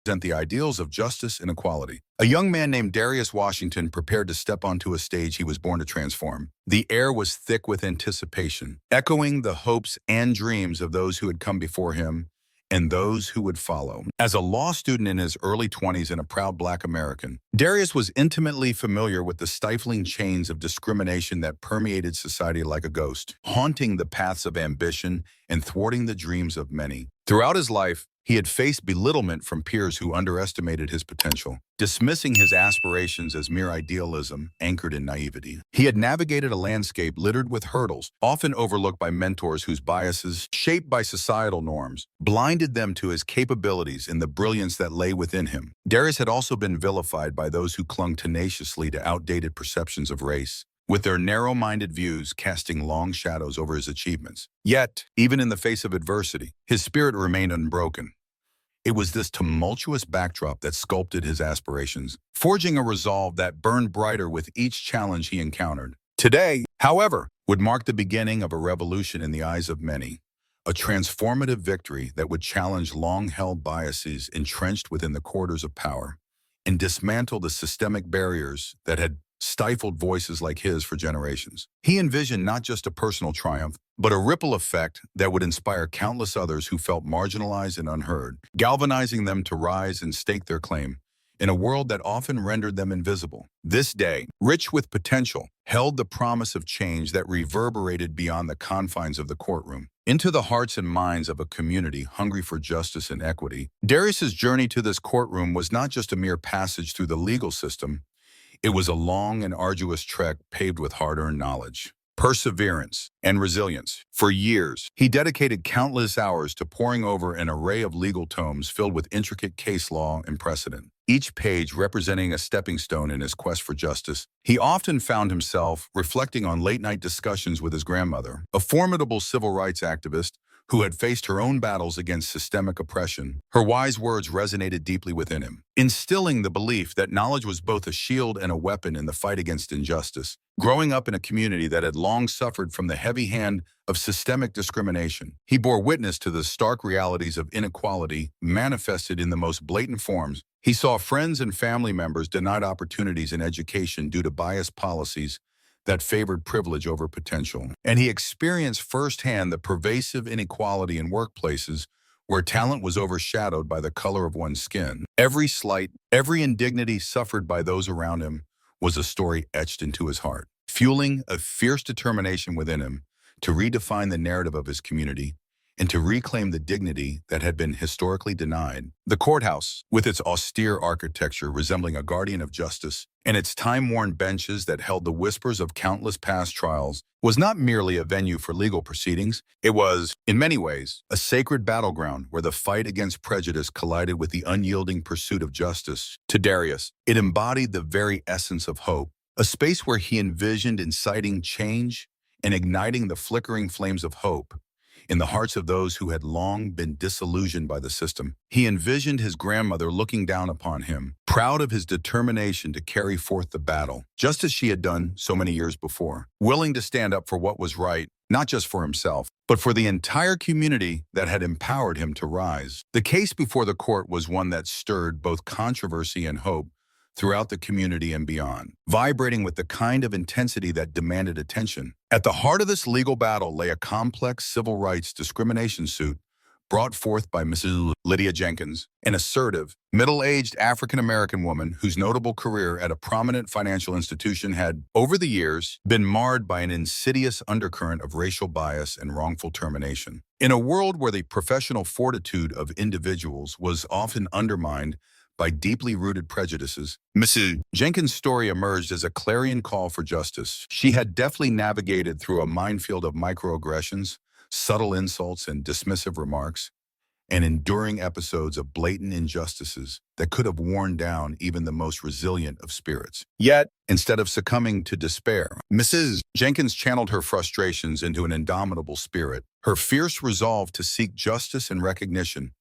the ideals of justice and equality. A young man named Darius Washington prepared to step onto a stage he was born to transform. The air was thick with anticipation, echoing the hopes and dreams of those who had come before him and those who would follow. As a law student in his early 20s and a proud Black American, Darius was intimately familiar with the stifling chains of discrimination that permeated society like a ghost, haunting the paths of ambition and thwarting the dreams of many. Throughout his life, he had faced belittlement from peers who underestimated his potential, dismissing his aspirations as mere idealism anchored in naivety. He had navigated a landscape littered with hurdles, often overlooked by mentors whose biases, shaped by societal norms, blinded them to his capabilities and the brilliance that lay within him. Darius had also been vilified by those who clung tenaciously to outdated perceptions of race, with their narrow-minded views casting long shadows over his achievements. Yet, even in the face of adversity, his spirit remained unbroken. It was this tumultuous backdrop that sculpted his aspirations, forging a resolve that burned brighter with each challenge he encountered. Today, however, would mark the beginning of a revolution in the eyes of many, a transformative victory that would challenge long-held biases entrenched within the corridors of power and dismantle the systemic barriers that had stifled voices like his for generations. He envisioned not just a personal triumph, but a ripple effect that would inspire countless others who felt marginalized and unheard, galvanizing them to rise and stake their claim in a world that often rendered them invisible. This day, rich with potential, held the promise of change that reverberated beyond the confines of the courtroom into the hearts and minds of a community hungry for justice and equity. Darius's journey to this courtroom was not just a mere passage through the legal system. It was a long and arduous trek paved with hard-earned knowledge, perseverance, and resilience. For years, he dedicated countless hours to poring over an array of legal tomes filled with intricate case law and precedent, each page representing a stepping stone in his quest for justice. He often found himself reflecting on late-night discussions with his grandmother, a formidable civil rights activist who had faced her own battles against systemic oppression. Her wise words resonated deeply within him, instilling the belief that knowledge was both a shield and a weapon in the fight against injustice. Growing up in a community that had long suffered from the heavy hand of systemic discrimination, he bore witness to the stark realities of inequality manifested in the most blatant forms. He saw friends and family members denied opportunities in education due to biased policies that favored privilege over potential. And he experienced firsthand the pervasive inequality in workplaces where talent was overshadowed by the color of one's skin. Every slight, every indignity suffered by those around him was a story etched into his heart, fueling a fierce determination within him to redefine the narrative of his community and to reclaim the dignity that had been historically denied. The courthouse, with its austere architecture resembling a guardian of justice, and its time-worn benches that held the whispers of countless past trials, was not merely a venue for legal proceedings. It was, in many ways, a sacred battleground where the fight against prejudice collided with the unyielding pursuit of justice. To Darius, it embodied the very essence of hope, a space where he envisioned inciting change and igniting the flickering flames of hope in the hearts of those who had long been disillusioned by the system. He envisioned his grandmother looking down upon him, proud of his determination to carry forth the battle, just as she had done so many years before, willing to stand up for what was right, not just for himself, but for the entire community that had empowered him to rise. The case before the court was one that stirred both controversy and hope throughout the community and beyond, vibrating with the kind of intensity that demanded attention. At the heart of this legal battle lay a complex civil rights discrimination suit brought forth by Mrs. Lydia Jenkins, an assertive, middle-aged African-American woman whose notable career at a prominent financial institution had, over the years, been marred by an insidious undercurrent of racial bias and wrongful termination. In a world where the professional fortitude of individuals was often undermined by deeply rooted prejudices, Mrs. Jenkins' story emerged as a clarion call for justice. She had deftly navigated through a minefield of microaggressions, subtle insults, and dismissive remarks, and enduring episodes of blatant injustices that could have worn down even the most resilient of spirits. Yet, instead of succumbing to despair, Mrs. Jenkins channeled her frustrations into an indomitable spirit, her fierce resolve to seek justice and recognition,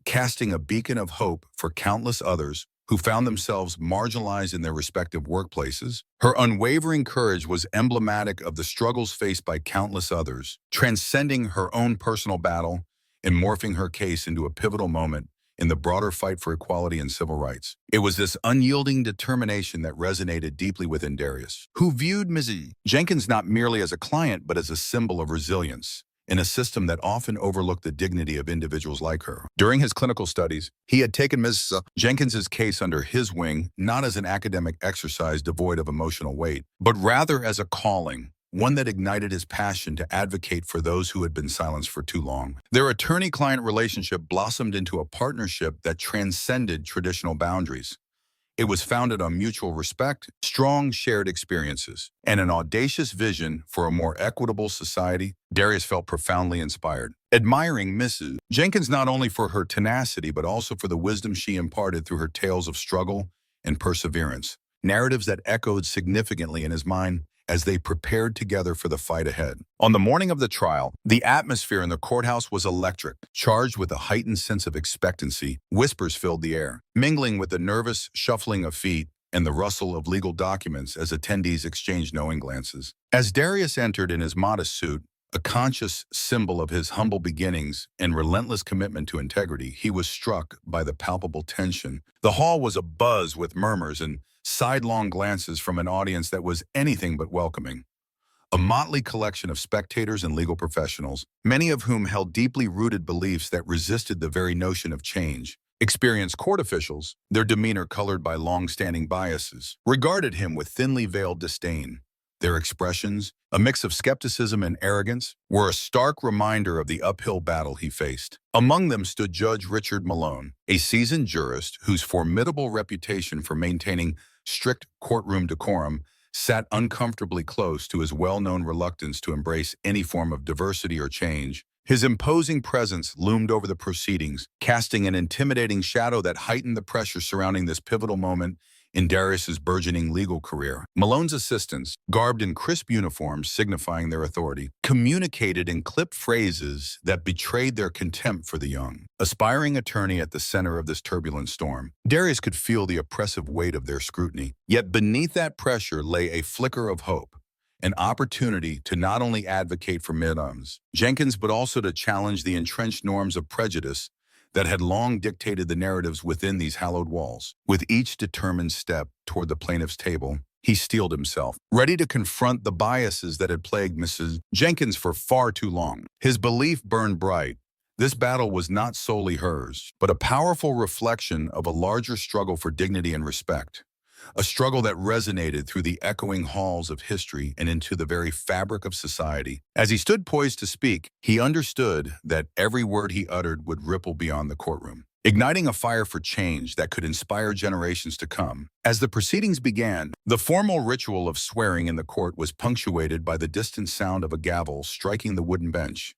casting a beacon of hope for countless others who found themselves marginalized in their respective workplaces. Her unwavering courage was emblematic of the struggles faced by countless others, transcending her own personal battle and morphing her case into a pivotal moment in the broader fight for equality and civil rights. It was this unyielding determination that resonated deeply within Darius, who viewed Mrs. Jenkins not merely as a client but as a symbol of resilience in a system that often overlooked the dignity of individuals like her. During his clinical studies, he had taken Ms. Jenkins's case under his wing, not as an academic exercise devoid of emotional weight, but rather as a calling, one that ignited his passion to advocate for those who had been silenced for too long. Their attorney-client relationship blossomed into a partnership that transcended traditional boundaries. It was founded on mutual respect, strong shared experiences, and an audacious vision for a more equitable society. Darius felt profoundly inspired, admiring Mrs. Jenkins not only for her tenacity but also for the wisdom she imparted through her tales of struggle and perseverance, narratives that echoed significantly in his mind as they prepared together for the fight ahead. On the morning of the trial, the atmosphere in the courthouse was electric, charged with a heightened sense of expectancy. Whispers filled the air, mingling with the nervous shuffling of feet and the rustle of legal documents as attendees exchanged knowing glances. As Darius entered in his modest suit, a conscious symbol of his humble beginnings and relentless commitment to integrity, he was struck by the palpable tension. The hall was abuzz with murmurs and sidelong glances from an audience that was anything but welcoming. A motley collection of spectators and legal professionals, many of whom held deeply rooted beliefs that resisted the very notion of change. Experienced court officials, their demeanor colored by long-standing biases, regarded him with thinly veiled disdain. Their expressions, a mix of skepticism and arrogance, were a stark reminder of the uphill battle he faced. Among them stood Judge Richard Malone, a seasoned jurist whose formidable reputation for maintaining strict courtroom decorum sat uncomfortably close to his well-known reluctance to embrace any form of diversity or change. His imposing presence loomed over the proceedings, casting an intimidating shadow that heightened the pressure surrounding this pivotal moment in Darius's burgeoning legal career. Malone's assistants, garbed in crisp uniforms signifying their authority, communicated in clipped phrases that betrayed their contempt for the young, aspiring attorney at the center of this turbulent storm. Darius could feel the oppressive weight of their scrutiny, yet beneath that pressure lay a flicker of hope, an opportunity to not only advocate for Ms. Jenkins but also to challenge the entrenched norms of prejudice that had long dictated the narratives within these hallowed walls. With each determined step toward the plaintiff's table, he steeled himself, ready to confront the biases that had plagued Mrs. Jenkins for far too long. His belief burned bright. This battle was not solely hers, but a powerful reflection of a larger struggle for dignity and respect. A struggle that resonated through the echoing halls of history and into the very fabric of society. As he stood poised to speak, he understood that every word he uttered would ripple beyond the courtroom, igniting a fire for change that could inspire generations to come. As the proceedings began, the formal ritual of swearing in the court was punctuated by the distant sound of a gavel striking the wooden bench.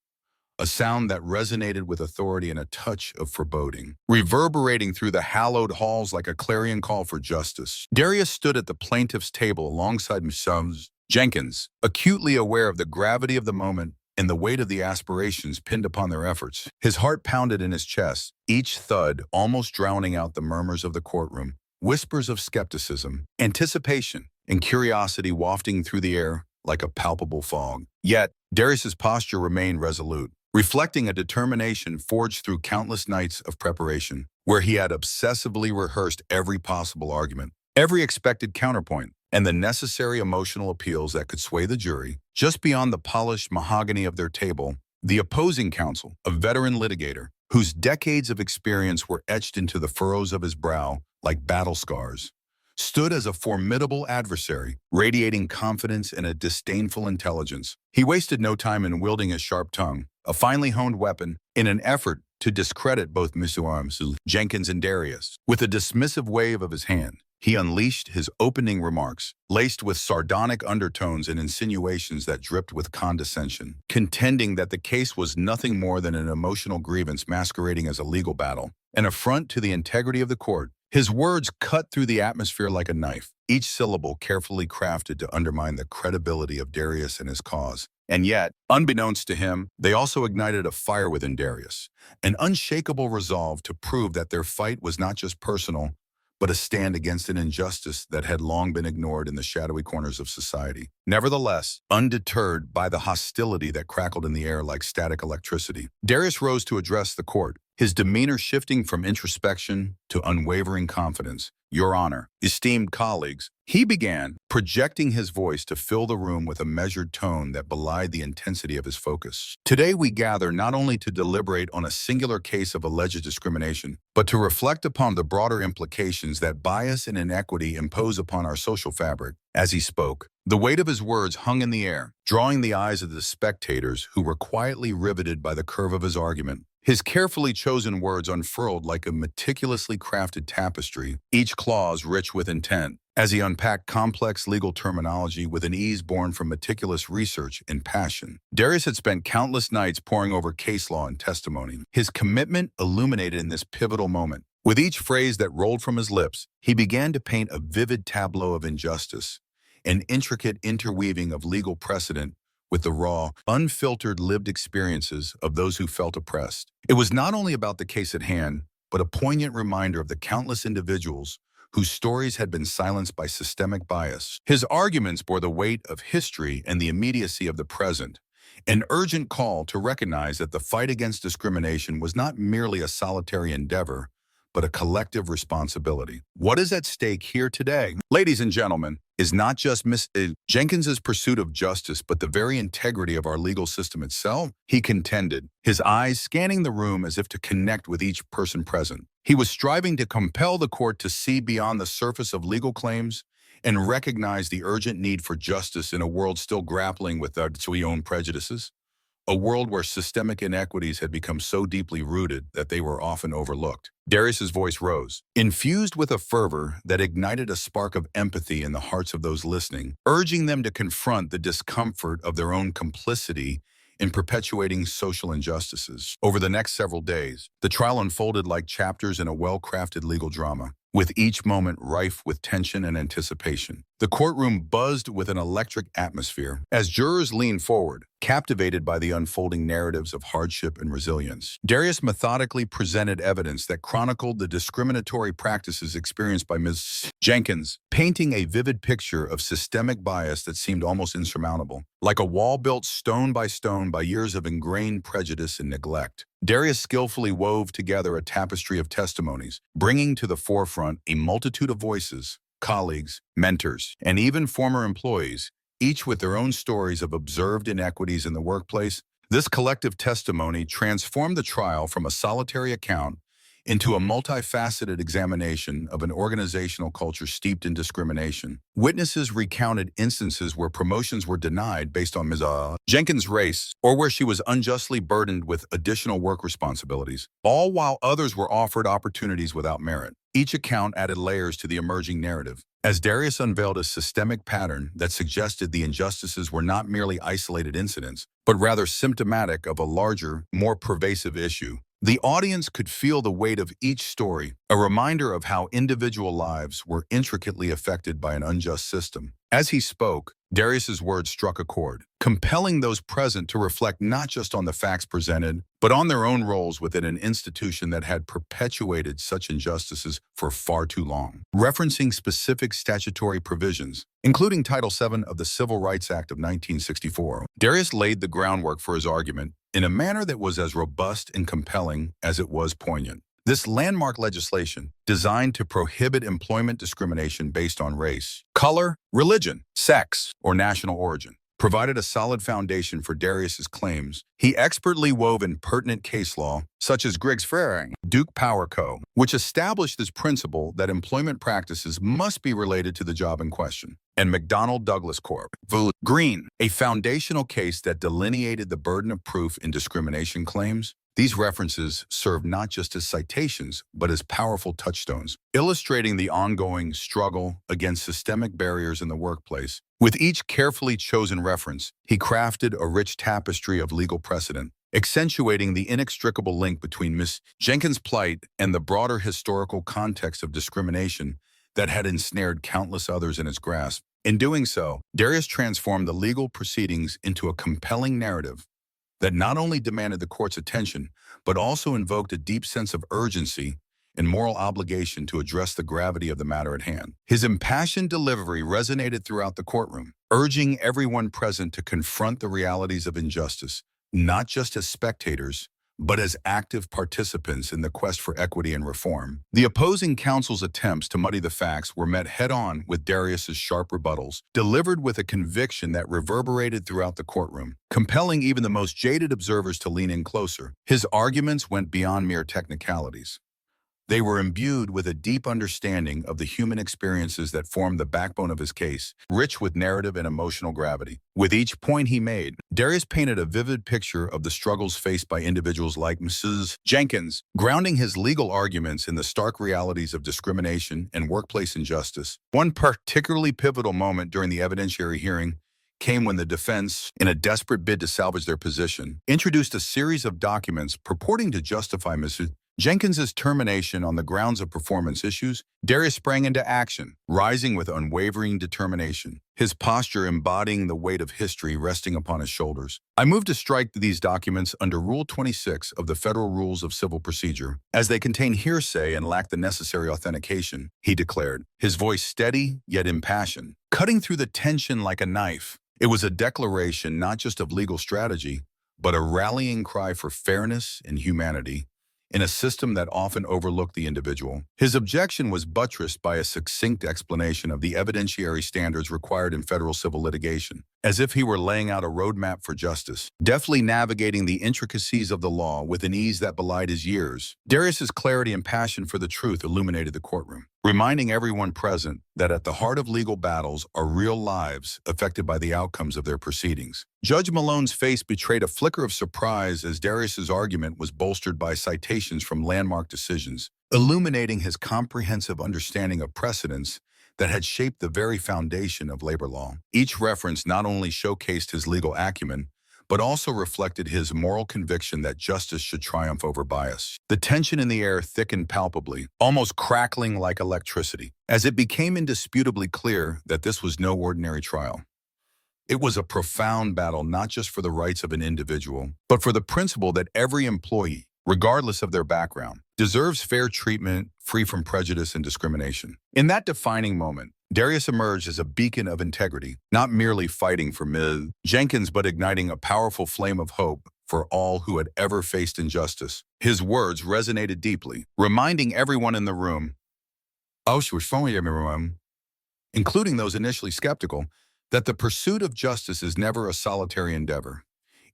A sound that resonated with authority and a touch of foreboding, reverberating through the hallowed halls like a clarion call for justice. Darius stood at the plaintiff's table alongside Mrs. Jenkins, acutely aware of the gravity of the moment and the weight of the aspirations pinned upon their efforts. His heart pounded in his chest, each thud almost drowning out the murmurs of the courtroom, whispers of skepticism, anticipation, and curiosity wafting through the air like a palpable fog. Yet, Darius's posture remained resolute, reflecting a determination forged through countless nights of preparation, where he had obsessively rehearsed every possible argument, every expected counterpoint, and the necessary emotional appeals that could sway the jury. Just beyond the polished mahogany of their table, the opposing counsel, a veteran litigator, whose decades of experience were etched into the furrows of his brow like battle scars, stood as a formidable adversary, radiating confidence and a disdainful intelligence. He wasted no time in wielding his sharp tongue, a finely honed weapon, in an effort to discredit both Mrs. Jenkins and Darius. With a dismissive wave of his hand, he unleashed his opening remarks, laced with sardonic undertones and insinuations that dripped with condescension, contending that the case was nothing more than an emotional grievance masquerading as a legal battle, an affront to the integrity of the court. His words cut through the atmosphere like a knife, each syllable carefully crafted to undermine the credibility of Darius and his cause. And yet, unbeknownst to him, they also ignited a fire within Darius, an unshakable resolve to prove that their fight was not just personal, but a stand against an injustice that had long been ignored in the shadowy corners of society. Nevertheless, undeterred by the hostility that crackled in the air like static electricity, Darius rose to address the court, his demeanor shifting from introspection to unwavering confidence. "Your Honor, esteemed colleagues," he began, projecting his voice to fill the room with a measured tone that belied the intensity of his focus. "Today we gather not only to deliberate on a singular case of alleged discrimination, but to reflect upon the broader implications that bias and inequity impose upon our social fabric." As he spoke, the weight of his words hung in the air, drawing the eyes of the spectators who were quietly riveted by the curve of his argument. His carefully chosen words unfurled like a meticulously crafted tapestry, each clause rich with intent. As he unpacked complex legal terminology with an ease born from meticulous research and passion, Darius had spent countless nights poring over case law and testimony, his commitment illuminated in this pivotal moment. With each phrase that rolled from his lips, he began to paint a vivid tableau of injustice, an intricate interweaving of legal precedent with the raw, unfiltered lived experiences of those who felt oppressed. It was not only about the case at hand, but a poignant reminder of the countless individuals whose stories had been silenced by systemic bias. His arguments bore the weight of history and the immediacy of the present, an urgent call to recognize that the fight against discrimination was not merely a solitary endeavor, but a collective responsibility. What is at stake here today, ladies and gentlemen, is not just Ms. Jenkins's pursuit of justice, but the very integrity of our legal system itself, he contended, his eyes scanning the room as if to connect with each person present. He was striving to compel the court to see beyond the surface of legal claims and recognize the urgent need for justice in a world still grappling with its own prejudices. A world where systemic inequities had become so deeply rooted that they were often overlooked. Darius's voice rose, infused with a fervor that ignited a spark of empathy in the hearts of those listening, urging them to confront the discomfort of their own complicity in perpetuating social injustices. Over the next several days, the trial unfolded like chapters in a well-crafted legal drama, with each moment rife with tension and anticipation. The courtroom buzzed with an electric atmosphere as jurors leaned forward, captivated by the unfolding narratives of hardship and resilience. Darius methodically presented evidence that chronicled the discriminatory practices experienced by Ms. Jenkins, painting a vivid picture of systemic bias that seemed almost insurmountable, like a wall built stone by years of ingrained prejudice and neglect. Darius skillfully wove together a tapestry of testimonies, bringing to the forefront a multitude of voices, colleagues, mentors, and even former employees, each with their own stories of observed inequities in the workplace. This collective testimony transformed the trial from a solitary account into a multifaceted examination of an organizational culture steeped in discrimination. Witnesses recounted instances where promotions were denied based on Ms. Jenkins' race, or where she was unjustly burdened with additional work responsibilities, all while others were offered opportunities without merit. Each account added layers to the emerging narrative, as Darius unveiled a systemic pattern that suggested the injustices were not merely isolated incidents, but rather symptomatic of a larger, more pervasive issue. The audience could feel the weight of each story, a reminder of how individual lives were intricately affected by an unjust system. As he spoke, Darius's words struck a chord, compelling those present to reflect not just on the facts presented, but on their own roles within an institution that had perpetuated such injustices for far too long. Referencing specific statutory provisions, including Title VII of the Civil Rights Act of 1964, Darius laid the groundwork for his argument in a manner that was as robust and compelling as it was poignant. This landmark legislation, designed to prohibit employment discrimination based on race, color, religion, sex, or national origin, provided a solid foundation for Darius's claims. He expertly wove in pertinent case law, such as Griggs-Frering, Duke Power Co., which established this principle that employment practices must be related to the job in question, and McDonnell Douglas Corp. Green, a foundational case that delineated the burden of proof in discrimination claims. These references serve not just as citations, but as powerful touchstones, illustrating the ongoing struggle against systemic barriers in the workplace. With each carefully chosen reference, he crafted a rich tapestry of legal precedent, accentuating the inextricable link between Ms. Jenkins' plight and the broader historical context of discrimination that had ensnared countless others in its grasp. In doing so, Darius transformed the legal proceedings into a compelling narrative that not only demanded the court's attention, but also invoked a deep sense of urgency and moral obligation to address the gravity of the matter at hand. His impassioned delivery resonated throughout the courtroom, urging everyone present to confront the realities of injustice, not just as spectators, but as active participants in the quest for equity and reform. The opposing counsel's attempts to muddy the facts were met head-on with Darius's sharp rebuttals, delivered with a conviction that reverberated throughout the courtroom, compelling even the most jaded observers to lean in closer. His arguments went beyond mere technicalities. They were imbued with a deep understanding of the human experiences that formed the backbone of his case, rich with narrative and emotional gravity. With each point he made, Darius painted a vivid picture of the struggles faced by individuals like Mrs. Jenkins, grounding his legal arguments in the stark realities of discrimination and workplace injustice. One particularly pivotal moment during the evidentiary hearing came when the defense, in a desperate bid to salvage their position, introduced a series of documents purporting to justify Mrs. Jenkins's termination on the grounds of performance issues. Darius sprang into action, rising with unwavering determination, his posture embodying the weight of history resting upon his shoulders. I moved to strike these documents under Rule 26 of the Federal Rules of Civil Procedure, as they contain hearsay and lack the necessary authentication, he declared, his voice steady yet impassioned, cutting through the tension like a knife. It was a declaration not just of legal strategy, but a rallying cry for fairness and humanity in a system that often overlooked the individual. His objection was buttressed by a succinct explanation of the evidentiary standards required in federal civil litigation, as if he were laying out a roadmap for justice, deftly navigating the intricacies of the law with an ease that belied his years. Darius's clarity and passion for the truth illuminated the courtroom, reminding everyone present that at the heart of legal battles are real lives affected by the outcomes of their proceedings. Judge Malone's face betrayed a flicker of surprise as Darius's argument was bolstered by citations from landmark decisions, illuminating his comprehensive understanding of precedents that had shaped the very foundation of labor law. Each reference not only showcased his legal acumen, but also reflected his moral conviction that justice should triumph over bias. The tension in the air thickened palpably, almost crackling like electricity, as it became indisputably clear that this was no ordinary trial. It was a profound battle not just for the rights of an individual, but for the principle that every employee, regardless of their background, deserves fair treatment free from prejudice and discrimination. In that defining moment, Darius emerged as a beacon of integrity, not merely fighting for Ms. Jenkins, but igniting a powerful flame of hope for all who had ever faced injustice. His words resonated deeply, reminding everyone in the room, including those initially skeptical, that the pursuit of justice is never a solitary endeavor.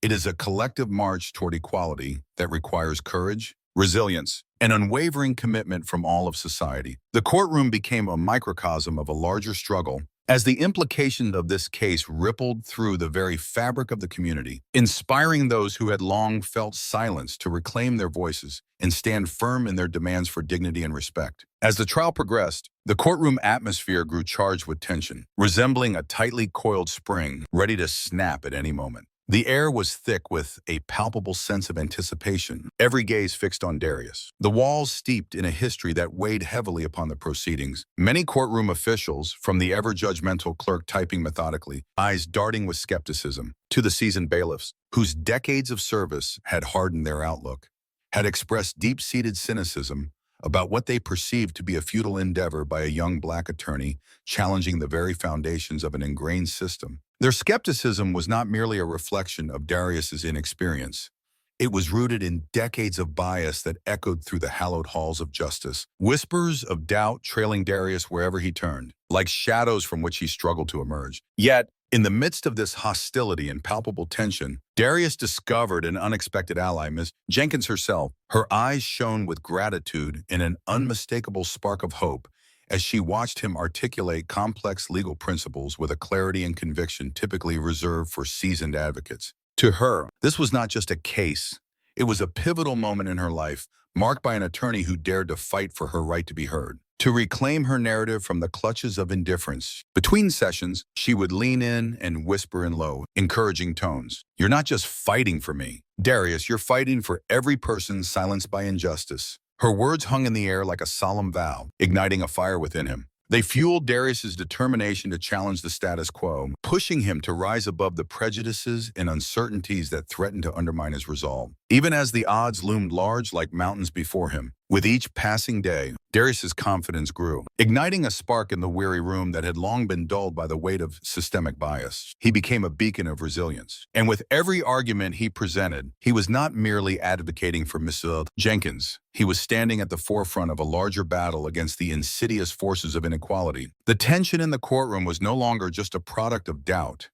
It is a collective march toward equality that requires courage, resilience, and unwavering commitment from all of society. The courtroom became a microcosm of a larger struggle as the implications of this case rippled through the very fabric of the community, inspiring those who had long felt silenced to reclaim their voices and stand firm in their demands for dignity and respect. As the trial progressed, the courtroom atmosphere grew charged with tension, resembling a tightly coiled spring ready to snap at any moment. The air was thick with a palpable sense of anticipation, every gaze fixed on Darius. The walls steeped in a history that weighed heavily upon the proceedings. Many courtroom officials, from the ever-judgmental clerk typing methodically, eyes darting with skepticism, to the seasoned bailiffs, whose decades of service had hardened their outlook, had expressed deep-seated cynicism about what they perceived to be a futile endeavor by a young black attorney challenging the very foundations of an ingrained system. Their skepticism was not merely a reflection of Darius's inexperience. It was rooted in decades of bias that echoed through the hallowed halls of justice, whispers of doubt trailing Darius wherever he turned, like shadows from which he struggled to emerge. Yet, in the midst of this hostility and palpable tension, Darius discovered an unexpected ally, Ms. Jenkins herself. Her eyes shone with gratitude and an unmistakable spark of hope as she watched him articulate complex legal principles with a clarity and conviction typically reserved for seasoned advocates. To her, this was not just a case. It was a pivotal moment in her life, marked by an attorney who dared to fight for her right to be heard, to reclaim her narrative from the clutches of indifference. Between sessions, she would lean in and whisper in low, encouraging tones, "You're not just fighting for me, Darius, you're fighting for every person silenced by injustice." Her words hung in the air like a solemn vow, igniting a fire within him. They fueled Darius's determination to challenge the status quo, pushing him to rise above the prejudices and uncertainties that threatened to undermine his resolve. Even as the odds loomed large like mountains before him, With each passing day, Darius's confidence grew, igniting a spark in the weary room that had long been dulled by the weight of systemic bias. He became a beacon of resilience. And with every argument he presented, he was not merely advocating for Mr. Jenkins. He was standing at the forefront of a larger battle against the insidious forces of inequality. The tension in the courtroom was no longer just a product of doubt.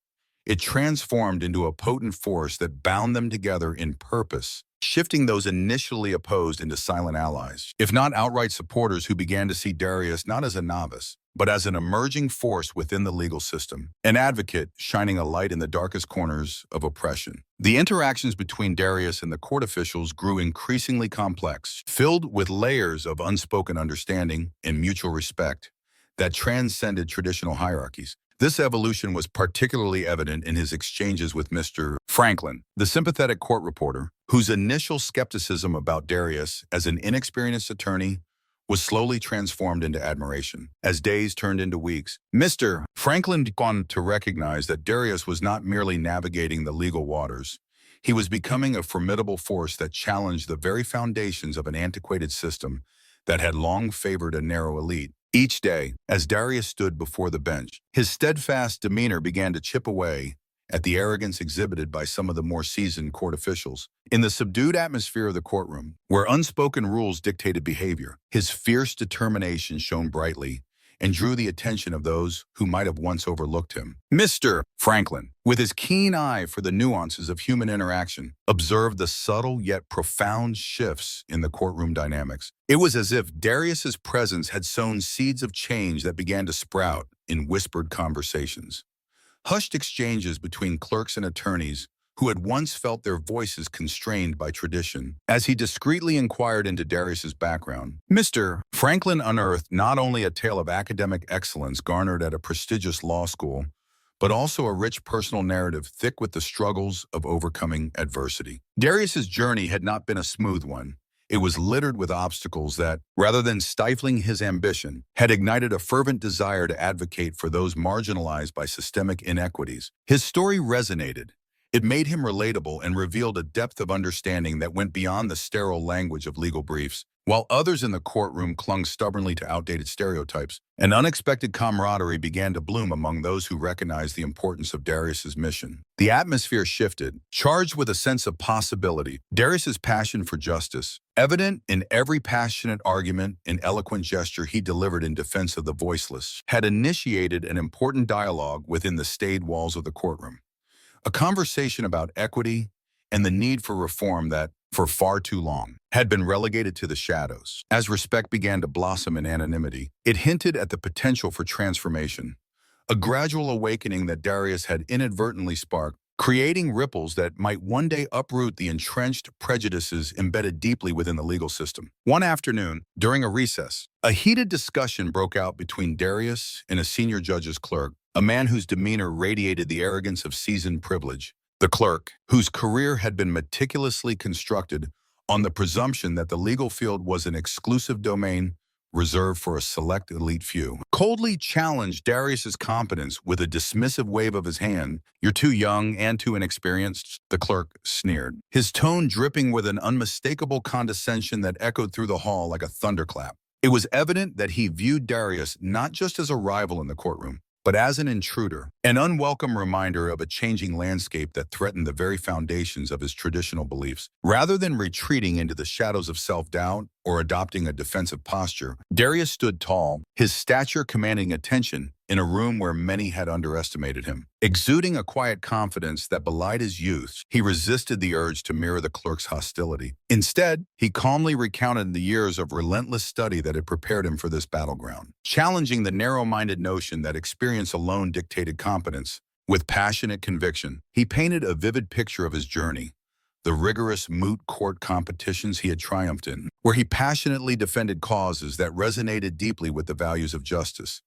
It transformed into a potent force that bound them together in purpose, shifting those initially opposed into silent allies, if not outright supporters who began to see Darius not as a novice, but as an emerging force within the legal system, an advocate shining a light in the darkest corners of oppression. The interactions between Darius and the court officials grew increasingly complex, filled with layers of unspoken understanding and mutual respect that transcended traditional hierarchies. This evolution was particularly evident in his exchanges with Mr. Franklin, the sympathetic court reporter, whose initial skepticism about Darius as an inexperienced attorney was slowly transformed into admiration. As days turned into weeks, Mr. Franklin began to recognize that Darius was not merely navigating the legal waters. He was becoming a formidable force that challenged the very foundations of an antiquated system that had long favored a narrow elite. Each day, as Darius stood before the bench, his steadfast demeanor began to chip away at the arrogance exhibited by some of the more seasoned court officials. In the subdued atmosphere of the courtroom, where unspoken rules dictated behavior, his fierce determination shone brightly and drew the attention of those who might have once overlooked him. Mr. Franklin, with his keen eye for the nuances of human interaction, observed the subtle yet profound shifts in the courtroom dynamics. It was as if Darius's presence had sown seeds of change that began to sprout in whispered conversations. Hushed exchanges between clerks and attorneys who had once felt their voices constrained by tradition. As he discreetly inquired into Darius's background, Mr. Franklin unearthed not only a tale of academic excellence garnered at a prestigious law school, but also a rich personal narrative thick with the struggles of overcoming adversity. Darius's journey had not been a smooth one. It was littered with obstacles that, rather than stifling his ambition, had ignited a fervent desire to advocate for those marginalized by systemic inequities. His story resonated. It made him relatable and revealed a depth of understanding that went beyond the sterile language of legal briefs. While others in the courtroom clung stubbornly to outdated stereotypes, an unexpected camaraderie began to bloom among those who recognized the importance of Darius's mission. The atmosphere shifted, charged with a sense of possibility. Darius's passion for justice, evident in every passionate argument and eloquent gesture he delivered in defense of the voiceless, had initiated an important dialogue within the staid walls of the courtroom. A conversation about equity and the need for reform that, for far too long, had been relegated to the shadows. As respect began to blossom in anonymity, it hinted at the potential for transformation, a gradual awakening that Darius had inadvertently sparked, creating ripples that might one day uproot the entrenched prejudices embedded deeply within the legal system. One afternoon, during a recess, a heated discussion broke out between Darius and a senior judge's clerk, a man whose demeanor radiated the arrogance of seasoned privilege. The clerk, whose career had been meticulously constructed on the presumption that the legal field was an exclusive domain reserved for a select elite few, coldly challenged Darius's competence with a dismissive wave of his hand. "You're too young and too inexperienced," the clerk sneered, his tone dripping with an unmistakable condescension that echoed through the hall like a thunderclap. It was evident that he viewed Darius not just as a rival in the courtroom, but as an intruder, an unwelcome reminder of a changing landscape that threatened the very foundations of his traditional beliefs. Rather than retreating into the shadows of self-doubt or adopting a defensive posture, Darius stood tall, his stature commanding attention in a room where many had underestimated him. Exuding a quiet confidence that belied his youth, he resisted the urge to mirror the clerk's hostility. Instead, he calmly recounted the years of relentless study that had prepared him for this battleground, challenging the narrow-minded notion that experience alone dictated competence. With passionate conviction, he painted a vivid picture of his journey, the rigorous moot court competitions he had triumphed in, where he passionately defended causes that resonated deeply with the values of justice.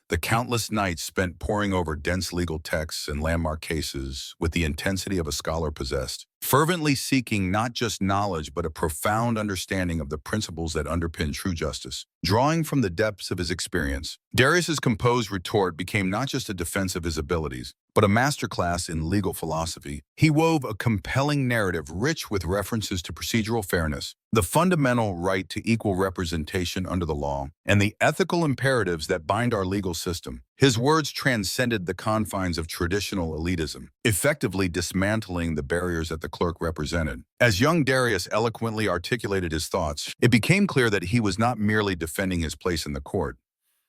The countless nights spent poring over dense legal texts and landmark cases with the intensity of a scholar possessed. fervently seeking not just knowledge but a profound understanding of the principles that underpin true justice. Drawing from the depths of his experience, Darius's composed retort became not just a defense of his abilities, but a masterclass in legal philosophy. He wove a compelling narrative rich with references to procedural fairness, the fundamental right to equal representation under the law, and the ethical imperatives that bind our legal system. His words transcended the confines of traditional elitism, effectively dismantling the barriers that the clerk represented. As young Darius eloquently articulated his thoughts, it became clear that he was not merely defending his place in the court.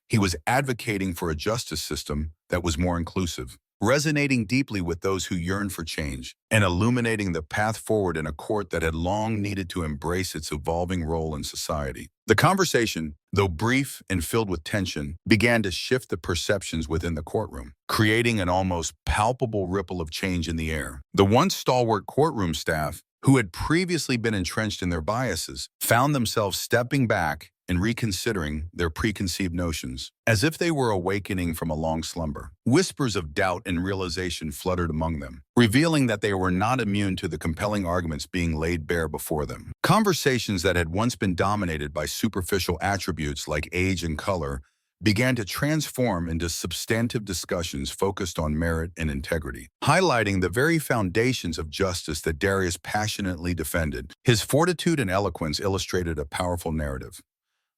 He was advocating for a justice system that was more inclusive, resonating deeply with those who yearned for change, and illuminating the path forward in a court that had long needed to embrace its evolving role in society. The conversation, though brief and filled with tension, began to shift the perceptions within the courtroom, creating an almost palpable ripple of change in the air. The once stalwart courtroom staff, who had previously been entrenched in their biases, found themselves stepping back and reconsidering their preconceived notions, as if they were awakening from a long slumber. Whispers of doubt and realization fluttered among them, revealing that they were not immune to the compelling arguments being laid bare before them. Conversations that had once been dominated by superficial attributes like age and color began to transform into substantive discussions focused on merit and integrity, highlighting the very foundations of justice that Darius passionately defended. His fortitude and eloquence illustrated a powerful narrative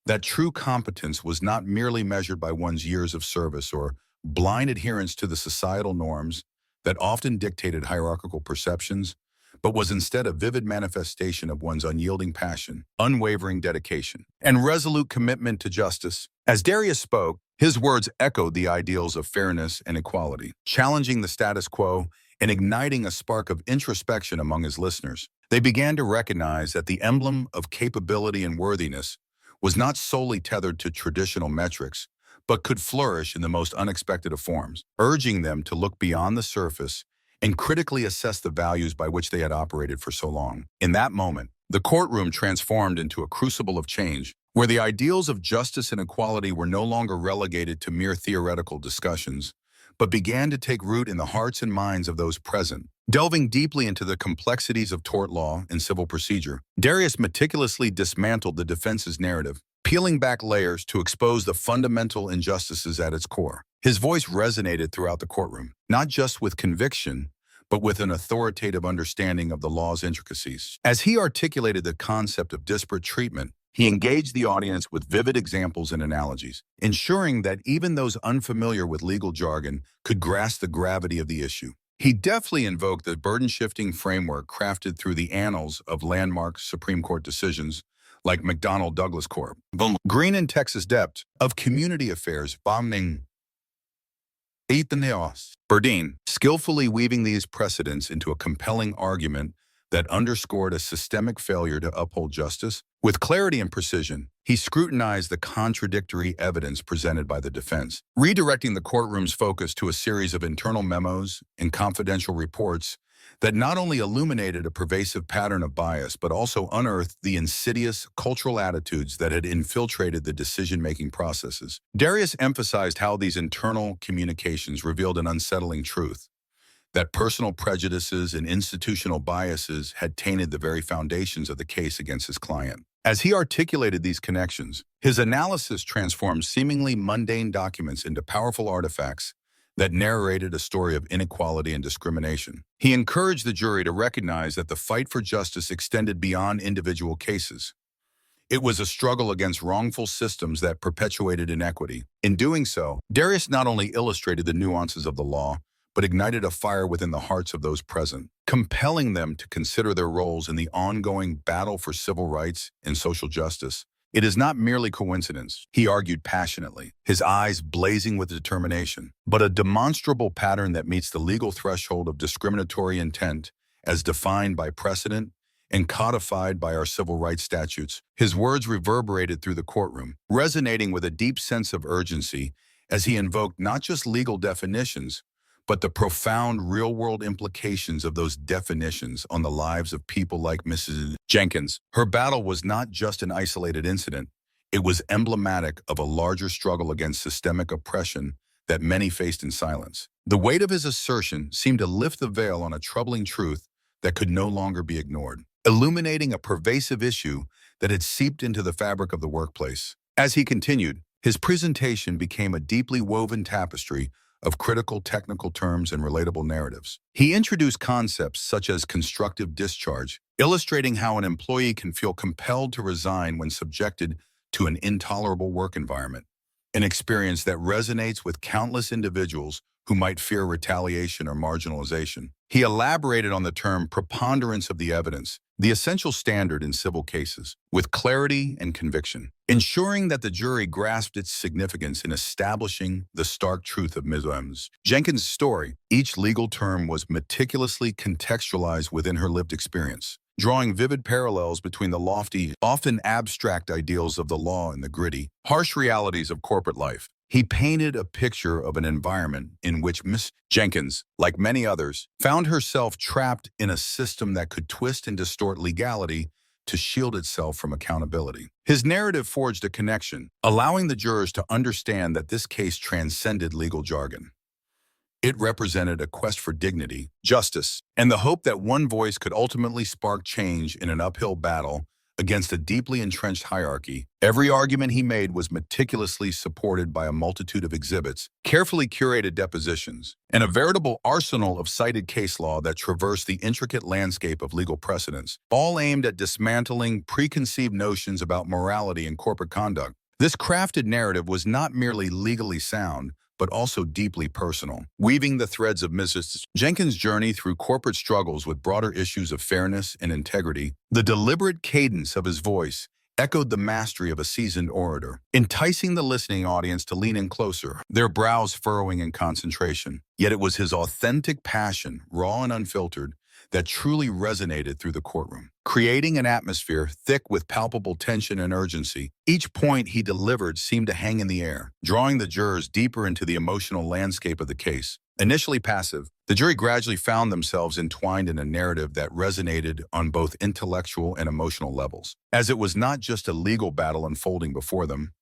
that true competence was not merely measured by one's years of service or blind adherence to the societal norms that often dictated hierarchical perceptions, but was instead a vivid manifestation of one's unyielding passion, unwavering dedication, and resolute commitment to justice. As Darius spoke, his words echoed the ideals of fairness and equality, challenging the status quo and igniting a spark of introspection among his listeners. They began to recognize that the emblem of capability and worthiness was not solely tethered to traditional metrics, but could flourish in the most unexpected of forms, urging them to look beyond the surface and critically assess the values by which they had operated for so long. In that moment, the courtroom transformed into a crucible of change, where the ideals of justice and equality were no longer relegated to mere theoretical discussions, but began to take root in the hearts and minds of those present. Delving deeply into the complexities of tort law and civil procedure, Darius meticulously dismantled the defense's narrative, peeling back layers to expose the fundamental injustices at its core. His voice resonated throughout the courtroom, not just with conviction, but with an authoritative understanding of the law's intricacies. As he articulated the concept of disparate treatment, he engaged the audience with vivid examples and analogies, ensuring that even those unfamiliar with legal jargon could grasp the gravity of the issue. He deftly invoked the burden-shifting framework crafted through the annals of landmark Supreme Court decisions like McDonnell-Douglas Corp. Green and Texas Dept of Community Affairs, Bombing Burdine, skillfully weaving these precedents into a compelling argument that underscored a systemic failure to uphold justice. With clarity and precision, he scrutinized the contradictory evidence presented by the defense, redirecting the courtroom's focus to a series of internal memos and confidential reports that not only illuminated a pervasive pattern of bias, but also unearthed the insidious cultural attitudes that had infiltrated the decision-making processes. Darius emphasized how these internal communications revealed an unsettling truth: that personal prejudices and institutional biases had tainted the very foundations of the case against his client. As he articulated these connections, his analysis transformed seemingly mundane documents into powerful artifacts that narrated a story of inequality and discrimination. He encouraged the jury to recognize that the fight for justice extended beyond individual cases. It was a struggle against wrongful systems that perpetuated inequity. In doing so, Darius not only illustrated the nuances of the law, but ignited a fire within the hearts of those present, compelling them to consider their roles in the ongoing battle for civil rights and social justice. It is not merely coincidence, he argued passionately, his eyes blazing with determination, but a demonstrable pattern that meets the legal threshold of discriminatory intent as defined by precedent and codified by our civil rights statutes. His words reverberated through the courtroom, resonating with a deep sense of urgency as he invoked not just legal definitions, but the profound real-world implications of those definitions on the lives of people like Mrs. Jenkins. Her battle was not just an isolated incident. It was emblematic of a larger struggle against systemic oppression that many faced in silence. The weight of his assertion seemed to lift the veil on a troubling truth that could no longer be ignored, illuminating a pervasive issue that had seeped into the fabric of the workplace. As he continued, his presentation became a deeply woven tapestry of critical technical terms and relatable narratives. He introduced concepts such as constructive discharge, illustrating how an employee can feel compelled to resign when subjected to an intolerable work environment, an experience that resonates with countless individuals who might fear retaliation or marginalization. He elaborated on the term preponderance of the evidence, the essential standard in civil cases, with clarity and conviction, ensuring that the jury grasped its significance in establishing the stark truth of Ms. Jenkins' story. Each legal term was meticulously contextualized within her lived experience, drawing vivid parallels between the lofty, often abstract ideals of the law and the gritty, harsh realities of corporate life. He painted a picture of an environment in which Miss Jenkins, like many others, found herself trapped in a system that could twist and distort legality to shield itself from accountability. His narrative forged a connection, allowing the jurors to understand that this case transcended legal jargon. It represented a quest for dignity, justice, and the hope that one voice could ultimately spark change in an uphill battle against a deeply entrenched hierarchy. Every argument he made was meticulously supported by a multitude of exhibits, carefully curated depositions, and a veritable arsenal of cited case law that traversed the intricate landscape of legal precedents, all aimed at dismantling preconceived notions about morality and corporate conduct. This crafted narrative was not merely legally sound, but also deeply personal, weaving the threads of Mrs. Jenkins' journey through corporate struggles with broader issues of fairness and integrity. The deliberate cadence of his voice echoed the mastery of a seasoned orator, enticing the listening audience to lean in closer, their brows furrowing in concentration. Yet it was his authentic passion, raw and unfiltered, that truly resonated through the courtroom, creating an atmosphere thick with palpable tension and urgency. Each point he delivered seemed to hang in the air, drawing the jurors deeper into the emotional landscape of the case. Initially passive, the jury gradually found themselves entwined in a narrative that resonated on both intellectual and emotional levels. As it was not just a legal battle unfolding before them,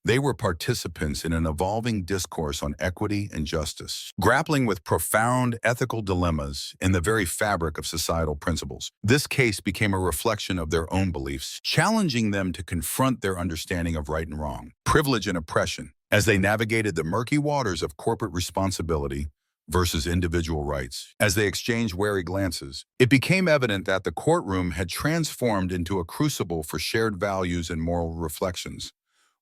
they were participants in an evolving discourse on equity and justice, grappling with profound ethical dilemmas in the very fabric of societal principles. This case became a reflection of their own beliefs, challenging them to confront their understanding of right and wrong, privilege and oppression, as they navigated the murky waters of corporate responsibility versus individual rights. As they exchanged wary glances, it became evident that the courtroom had transformed into a crucible for shared values and moral reflections,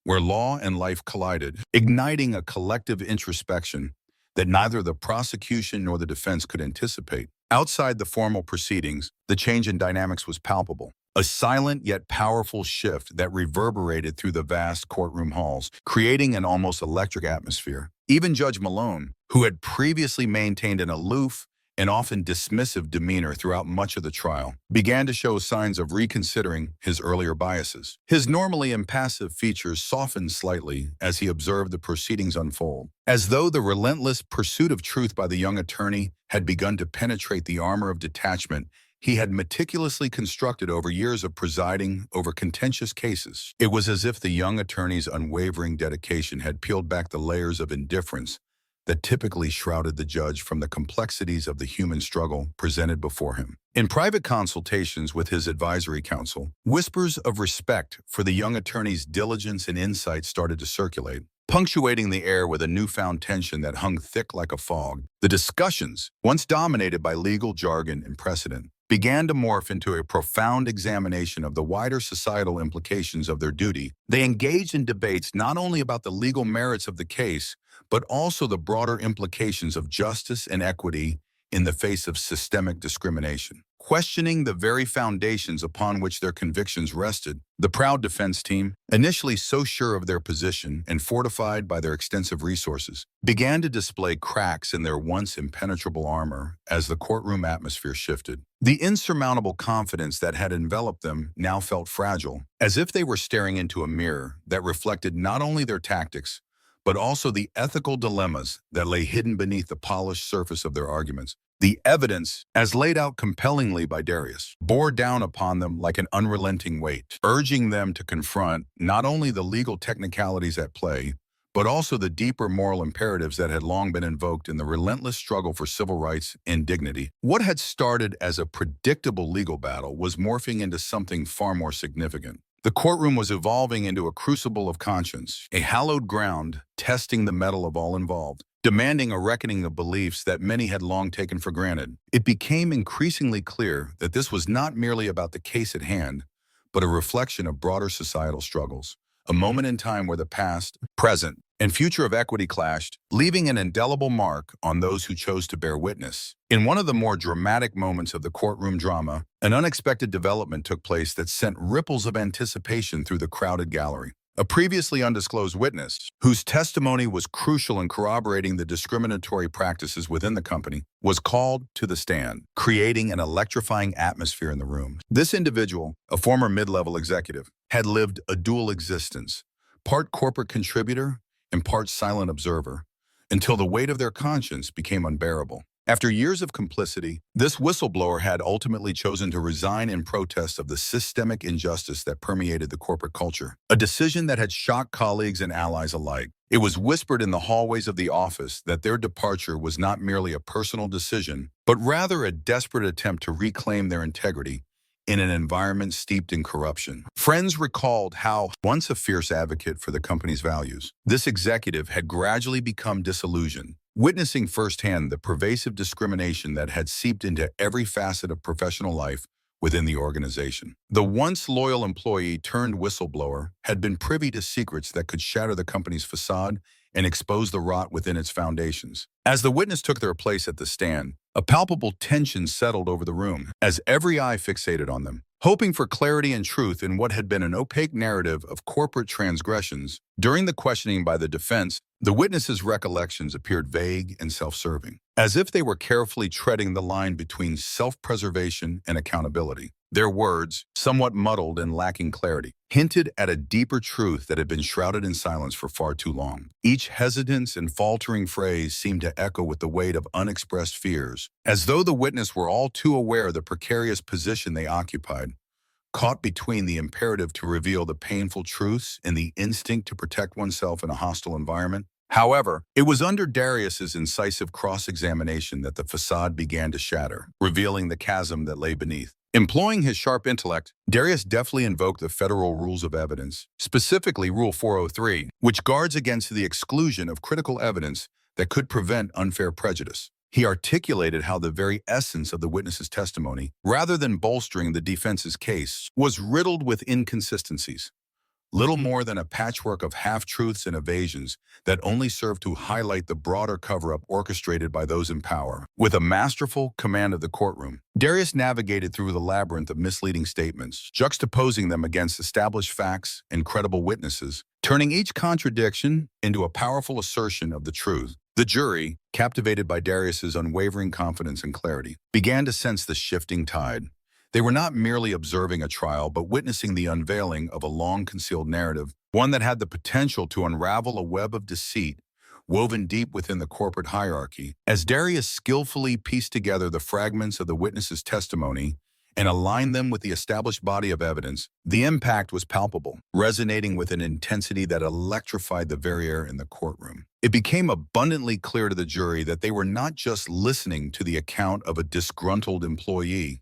where law and life collided, igniting a collective introspection that neither the prosecution nor the defense could anticipate. Outside the formal proceedings, the change in dynamics was palpable, a silent yet powerful shift that reverberated through the vast courtroom halls, creating an almost electric atmosphere. Even Judge Malone, who had previously maintained an aloof and often dismissive demeanor throughout much of the trial, began to show signs of reconsidering his earlier biases. His normally impassive features softened slightly as he observed the proceedings unfold, as though the relentless pursuit of truth by the young attorney had begun to penetrate the armor of detachment he had meticulously constructed over years of presiding over contentious cases. It was as if the young attorney's unwavering dedication had peeled back the layers of indifference that typically shrouded the judge from the complexities of the human struggle presented before him. In private consultations with his advisory council, whispers of respect for the young attorney's diligence and insight started to circulate, punctuating the air with a newfound tension that hung thick like a fog. The discussions, once dominated by legal jargon and precedent, began to morph into a profound examination of the wider societal implications of their duty. They engaged in debates not only about the legal merits of the case, but also the broader implications of justice and equity in the face of systemic discrimination. Questioning the very foundations upon which their convictions rested, the proud defense team, initially so sure of their position and fortified by their extensive resources, began to display cracks in their once impenetrable armor as the courtroom atmosphere shifted. The insurmountable confidence that had enveloped them now felt fragile, as if they were staring into a mirror that reflected not only their tactics, but also the ethical dilemmas that lay hidden beneath the polished surface of their arguments. The evidence, as laid out compellingly by Darius, bore down upon them like an unrelenting weight, urging them to confront not only the legal technicalities at play, but also the deeper moral imperatives that had long been invoked in the relentless struggle for civil rights and dignity. What had started as a predictable legal battle was morphing into something far more significant. The courtroom was evolving into a crucible of conscience, a hallowed ground testing the mettle of all involved, demanding a reckoning of beliefs that many had long taken for granted. It became increasingly clear that this was not merely about the case at hand, but a reflection of broader societal struggles, a moment in time where the past, present, and future of equity clashed, leaving an indelible mark on those who chose to bear witness. In one of the more dramatic moments of the courtroom drama, an unexpected development took place that sent ripples of anticipation through the crowded gallery. A previously undisclosed witness, whose testimony was crucial in corroborating the discriminatory practices within the company, was called to the stand, creating an electrifying atmosphere in the room. This individual, a former mid-level executive, had lived a dual existence, part corporate contributor and part silent observer, until the weight of their conscience became unbearable. After years of complicity, this whistleblower had ultimately chosen to resign in protest of the systemic injustice that permeated the corporate culture, a decision that had shocked colleagues and allies alike. It was whispered in the hallways of the office that their departure was not merely a personal decision, but rather a desperate attempt to reclaim their integrity in an environment steeped in corruption. Friends recalled how, once a fierce advocate for the company's values, this executive had gradually become disillusioned, witnessing firsthand the pervasive discrimination that had seeped into every facet of professional life within the organization. The once loyal employee turned whistleblower had been privy to secrets that could shatter the company's facade and expose the rot within its foundations. As the witness took their place at the stand, a palpable tension settled over the room as every eye fixated on them, hoping for clarity and truth in what had been an opaque narrative of corporate transgressions. During the questioning by the defense, the witness's recollections appeared vague and self-serving, as if they were carefully treading the line between self-preservation and accountability. Their words, somewhat muddled and lacking clarity, hinted at a deeper truth that had been shrouded in silence for far too long. Each hesitance and faltering phrase seemed to echo with the weight of unexpressed fears, as though the witness were all too aware of the precarious position they occupied, caught between the imperative to reveal the painful truths and the instinct to protect oneself in a hostile environment. However, it was under Darius's incisive cross-examination that the facade began to shatter, revealing the chasm that lay beneath. Employing his sharp intellect, Darius deftly invoked the federal rules of evidence, specifically Rule 403, which guards against the exclusion of critical evidence that could prevent unfair prejudice. He articulated how the very essence of the witness's testimony, rather than bolstering the defense's case, was riddled with inconsistencies. Little more than a patchwork of half-truths and evasions that only served to highlight the broader cover-up orchestrated by those in power. With a masterful command of the courtroom, Darius navigated through the labyrinth of misleading statements, juxtaposing them against established facts and credible witnesses, turning each contradiction into a powerful assertion of the truth. The jury, captivated by Darius's unwavering confidence and clarity, began to sense the shifting tide. They were not merely observing a trial, but witnessing the unveiling of a long-concealed narrative, one that had the potential to unravel a web of deceit woven deep within the corporate hierarchy. As Darius skillfully pieced together the fragments of the witness's testimony and aligned them with the established body of evidence, the impact was palpable, resonating with an intensity that electrified the very air in the courtroom. It became abundantly clear to the jury that they were not just listening to the account of a disgruntled employee.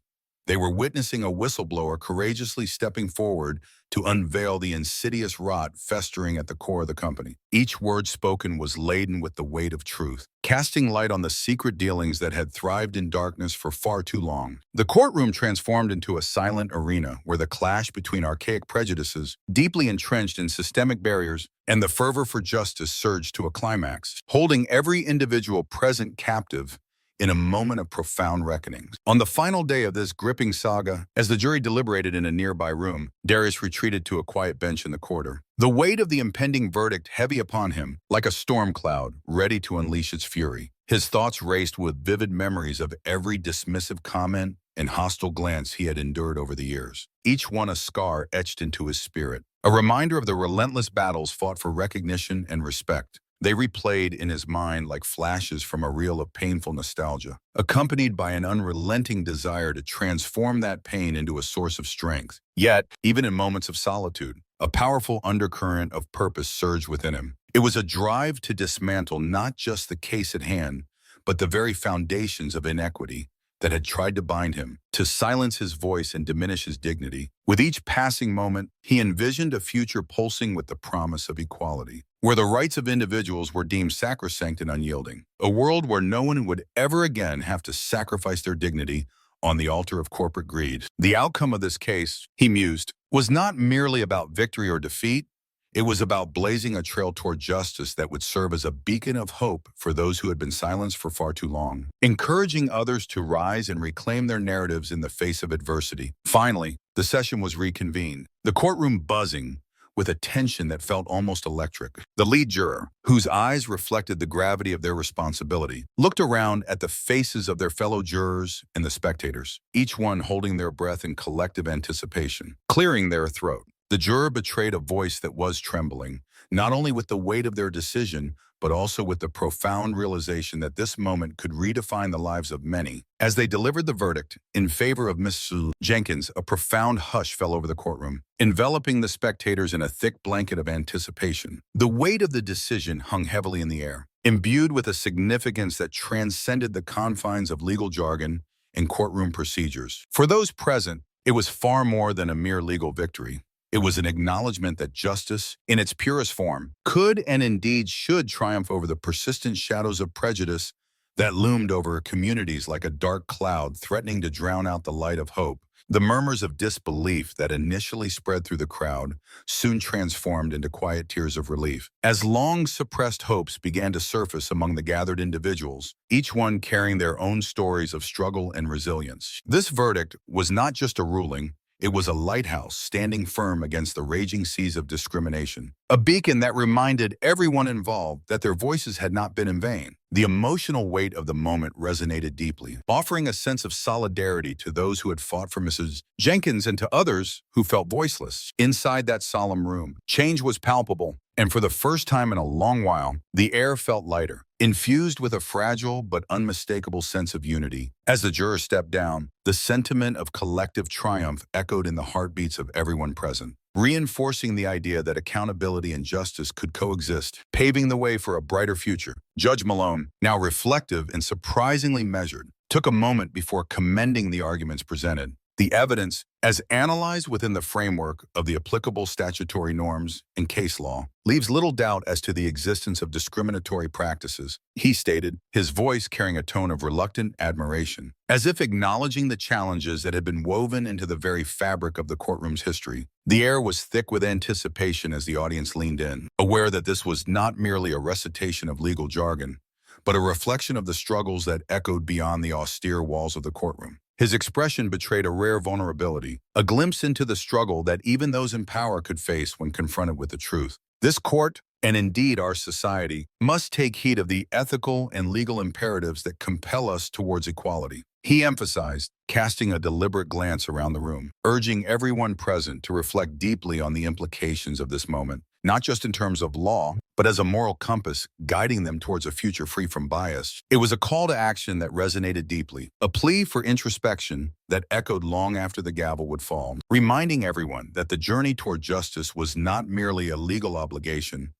They were witnessing a whistleblower courageously stepping forward to unveil the insidious rot festering at the core of the company. Each word spoken was laden with the weight of truth, casting light on the secret dealings that had thrived in darkness for far too long. The courtroom transformed into a silent arena where the clash between archaic prejudices, deeply entrenched in systemic barriers, and the fervor for justice surged to a climax, holding every individual present captive in a moment of profound reckoning. On the final day of this gripping saga, as the jury deliberated in a nearby room, Darius retreated to a quiet bench in the corridor. The weight of the impending verdict heavy upon him, like a storm cloud, ready to unleash its fury. His thoughts raced with vivid memories of every dismissive comment and hostile glance he had endured over the years, each one a scar etched into his spirit, a reminder of the relentless battles fought for recognition and respect. They replayed in his mind like flashes from a reel of painful nostalgia, accompanied by an unrelenting desire to transform that pain into a source of strength. Yet, even in moments of solitude, a powerful undercurrent of purpose surged within him. It was a drive to dismantle not just the case at hand, but the very foundations of inequity that had tried to bind him, to silence his voice and diminish his dignity. With each passing moment, he envisioned a future pulsing with the promise of equality, where the rights of individuals were deemed sacrosanct and unyielding. A world where no one would ever again have to sacrifice their dignity on the altar of corporate greed. The outcome of this case, he mused, was not merely about victory or defeat. It was about blazing a trail toward justice that would serve as a beacon of hope for those who had been silenced for far too long, encouraging others to rise and reclaim their narratives in the face of adversity. Finally, the session was reconvened, the courtroom buzzing with a tension that felt almost electric. The lead juror, whose eyes reflected the gravity of their responsibility, looked around at the faces of their fellow jurors and the spectators, each one holding their breath in collective anticipation, clearing their throat. The juror betrayed a voice that was trembling, not only with the weight of their decision, but also with the profound realization that this moment could redefine the lives of many. As they delivered the verdict in favor of Mrs. Jenkins, a profound hush fell over the courtroom, enveloping the spectators in a thick blanket of anticipation. The weight of the decision hung heavily in the air, imbued with a significance that transcended the confines of legal jargon and courtroom procedures. For those present, it was far more than a mere legal victory. It was an acknowledgement that justice, in its purest form, could and indeed should triumph over the persistent shadows of prejudice that loomed over communities like a dark cloud threatening to drown out the light of hope. The murmurs of disbelief that initially spread through the crowd soon transformed into quiet tears of relief, as long-suppressed hopes began to surface among the gathered individuals, each one carrying their own stories of struggle and resilience. This verdict was not just a ruling. It was a lighthouse standing firm against the raging seas of discrimination, a beacon that reminded everyone involved that their voices had not been in vain. The emotional weight of the moment resonated deeply, offering a sense of solidarity to those who had fought for Mrs. Jenkins and to others who felt voiceless. Inside that solemn room, change was palpable, and for the first time in a long while, the air felt lighter, infused with a fragile but unmistakable sense of unity. As the jurors stepped down, the sentiment of collective triumph echoed in the heartbeats of everyone present, reinforcing the idea that accountability and justice could coexist, paving the way for a brighter future. Judge Malone, now reflective and surprisingly measured, took a moment before commending the arguments presented. The evidence, as analyzed within the framework of the applicable statutory norms and case law, leaves little doubt as to the existence of discriminatory practices, he stated, his voice carrying a tone of reluctant admiration, as if acknowledging the challenges that had been woven into the very fabric of the courtroom's history. The air was thick with anticipation as the audience leaned in, aware that this was not merely a recitation of legal jargon, but a reflection of the struggles that echoed beyond the austere walls of the courtroom. His expression betrayed a rare vulnerability, a glimpse into the struggle that even those in power could face when confronted with the truth. This court, and indeed our society, must take heed of the ethical and legal imperatives that compel us towards equality. He emphasized, casting a deliberate glance around the room, urging everyone present to reflect deeply on the implications of this moment, not just in terms of law, but as a moral compass guiding them towards a future free from bias. It was a call to action that resonated deeply, a plea for introspection that echoed long after the gavel would fall, reminding everyone that the journey toward justice was not merely a legal obligation,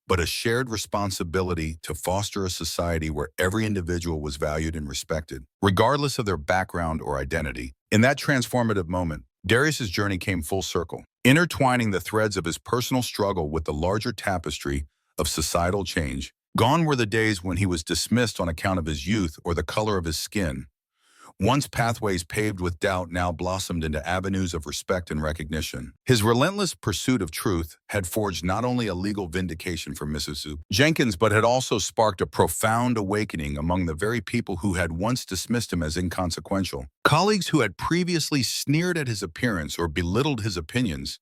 but a shared responsibility to foster a society where every individual was valued and respected, regardless of their background or identity. In that transformative moment, Darius's journey came full circle, intertwining the threads of his personal struggle with the larger tapestry of societal change. Gone were the days when he was dismissed on account of his youth or the color of his skin. Once pathways paved with doubt now blossomed into avenues of respect and recognition. His relentless pursuit of truth had forged not only a legal vindication for Mrs. Jenkins, but had also sparked a profound awakening among the very people who had once dismissed him as inconsequential. Colleagues who had previously sneered at his appearance or belittled his opinions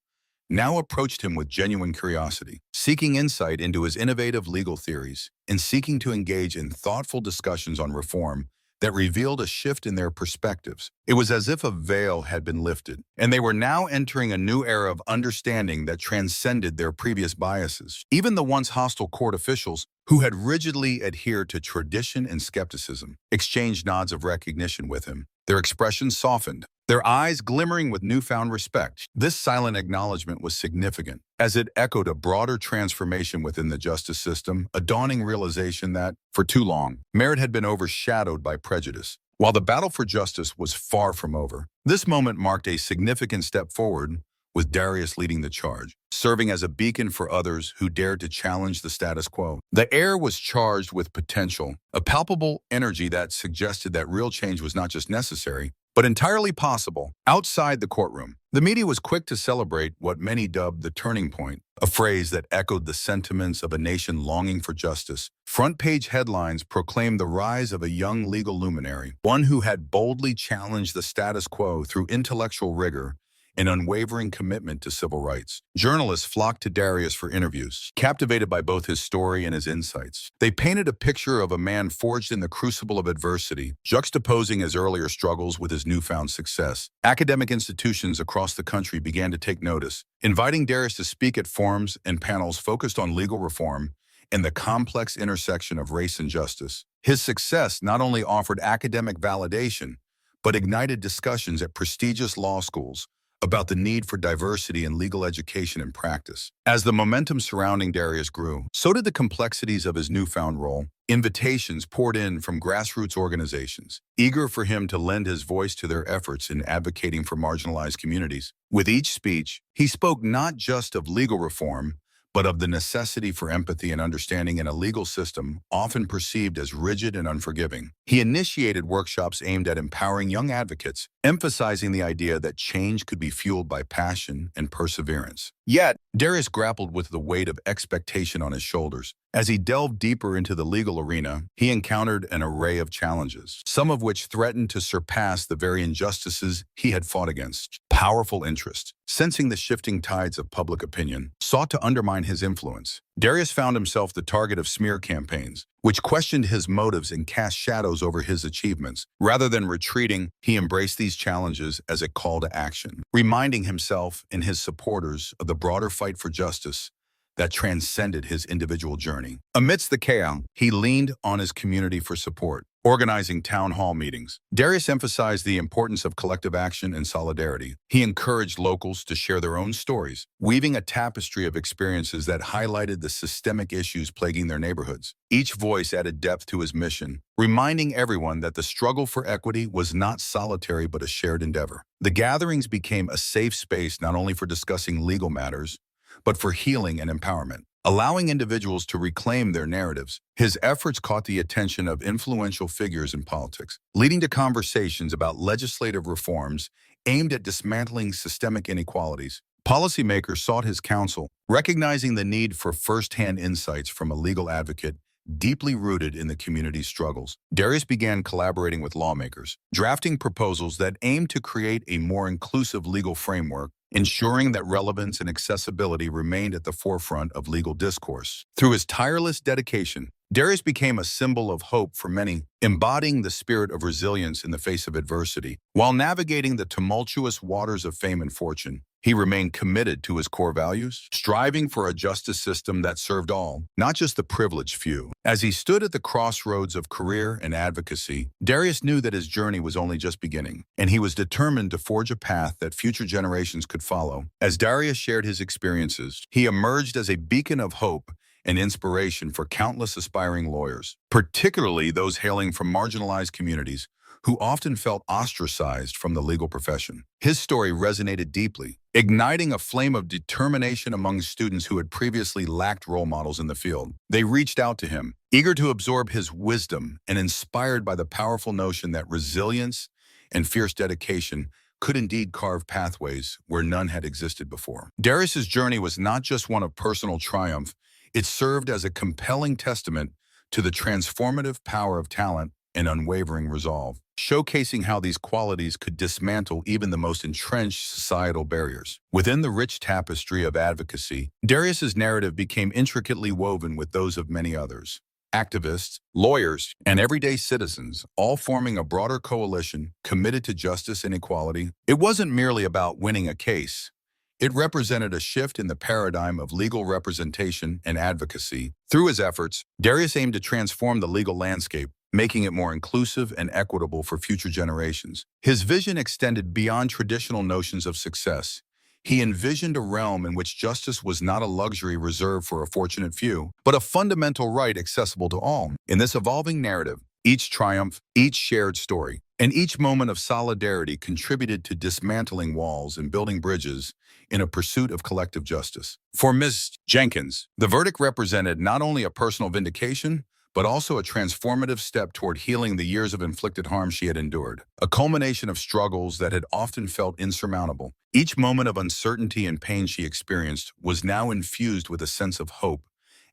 now approached him with genuine curiosity, seeking insight into his innovative legal theories and seeking to engage in thoughtful discussions on reform that revealed a shift in their perspectives. It was as if a veil had been lifted, and they were now entering a new era of understanding that transcended their previous biases. Even the once hostile court officials, who had rigidly adhered to tradition and skepticism, exchanged nods of recognition with him. Their expressions softened, their eyes glimmering with newfound respect. This silent acknowledgement was significant, as it echoed a broader transformation within the justice system, a dawning realization that, for too long, merit had been overshadowed by prejudice. While the battle for justice was far from over, this moment marked a significant step forward, with Darius leading the charge, serving as a beacon for others who dared to challenge the status quo. The air was charged with potential, a palpable energy that suggested that real change was not just necessary, but entirely possible. Outside the courtroom, the media was quick to celebrate what many dubbed the turning point, a phrase that echoed the sentiments of a nation longing for justice. Front-page headlines proclaimed the rise of a young legal luminary, one who had boldly challenged the status quo through intellectual rigor and unwavering commitment to civil rights. Journalists flocked to Darius for interviews, captivated by both his story and his insights. They painted a picture of a man forged in the crucible of adversity, juxtaposing his earlier struggles with his newfound success. Academic institutions across the country began to take notice, inviting Darius to speak at forums and panels focused on legal reform and the complex intersection of race and justice. His success not only offered academic validation, but ignited discussions at prestigious law schools about the need for diversity in legal education and practice. As the momentum surrounding Darius grew, so did the complexities of his newfound role. Invitations poured in from grassroots organizations, eager for him to lend his voice to their efforts in advocating for marginalized communities. With each speech, he spoke not just of legal reform, but of the necessity for empathy and understanding in a legal system often perceived as rigid and unforgiving. He initiated workshops aimed at empowering young advocates, emphasizing the idea that change could be fueled by passion and perseverance. Yet, Darius grappled with the weight of expectation on his shoulders. As he delved deeper into the legal arena, he encountered an array of challenges, some of which threatened to surpass the very injustices he had fought against. Powerful interests, sensing the shifting tides of public opinion, sought to undermine his influence. Darius found himself the target of smear campaigns, which questioned his motives and cast shadows over his achievements. Rather than retreating, he embraced these challenges as a call to action, reminding himself and his supporters of the broader fight for justice that transcended his individual journey. Amidst the chaos, he leaned on his community for support, organizing town hall meetings. Darius emphasized the importance of collective action and solidarity. He encouraged locals to share their own stories, weaving a tapestry of experiences that highlighted the systemic issues plaguing their neighborhoods. Each voice added depth to his mission, reminding everyone that the struggle for equity was not solitary but a shared endeavor. The gatherings became a safe space not only for discussing legal matters, but for healing and empowerment, allowing individuals to reclaim their narratives. His efforts caught the attention of influential figures in politics, leading to conversations about legislative reforms aimed at dismantling systemic inequalities. Policymakers sought his counsel, recognizing the need for first-hand insights from a legal advocate deeply rooted in the community's struggles. Darius began collaborating with lawmakers, drafting proposals that aimed to create a more inclusive legal framework, ensuring that relevance and accessibility remained at the forefront of legal discourse. Through his tireless dedication, Darius became a symbol of hope for many, embodying the spirit of resilience in the face of adversity. While navigating the tumultuous waters of fame and fortune, he remained committed to his core values, striving for a justice system that served all, not just the privileged few. As he stood at the crossroads of career and advocacy, Darius knew that his journey was only just beginning, and he was determined to forge a path that future generations could follow. As Darius shared his experiences, he emerged as a beacon of hope and inspiration for countless aspiring lawyers, particularly those hailing from marginalized communities who often felt ostracized from the legal profession. His story resonated deeply, igniting a flame of determination among students who had previously lacked role models in the field. They reached out to him, eager to absorb his wisdom and inspired by the powerful notion that resilience and fierce dedication could indeed carve pathways where none had existed before. Darius's journey was not just one of personal triumph, it served as a compelling testament to the transformative power of talent and unwavering resolve, showcasing how these qualities could dismantle even the most entrenched societal barriers. Within the rich tapestry of advocacy, Darius's narrative became intricately woven with those of many others. Activists, lawyers, and everyday citizens, all forming a broader coalition committed to justice and equality. It wasn't merely about winning a case. It represented a shift in the paradigm of legal representation and advocacy. Through his efforts, Darius aimed to transform the legal landscape, making it more inclusive and equitable for future generations. His vision extended beyond traditional notions of success. He envisioned a realm in which justice was not a luxury reserved for a fortunate few, but a fundamental right accessible to all. In this evolving narrative, each triumph, each shared story, and each moment of solidarity contributed to dismantling walls and building bridges in a pursuit of collective justice. For Ms. Jenkins, the verdict represented not only a personal vindication, but also a transformative step toward healing the years of inflicted harm she had endured, a culmination of struggles that had often felt insurmountable. Each moment of uncertainty and pain she experienced was now infused with a sense of hope,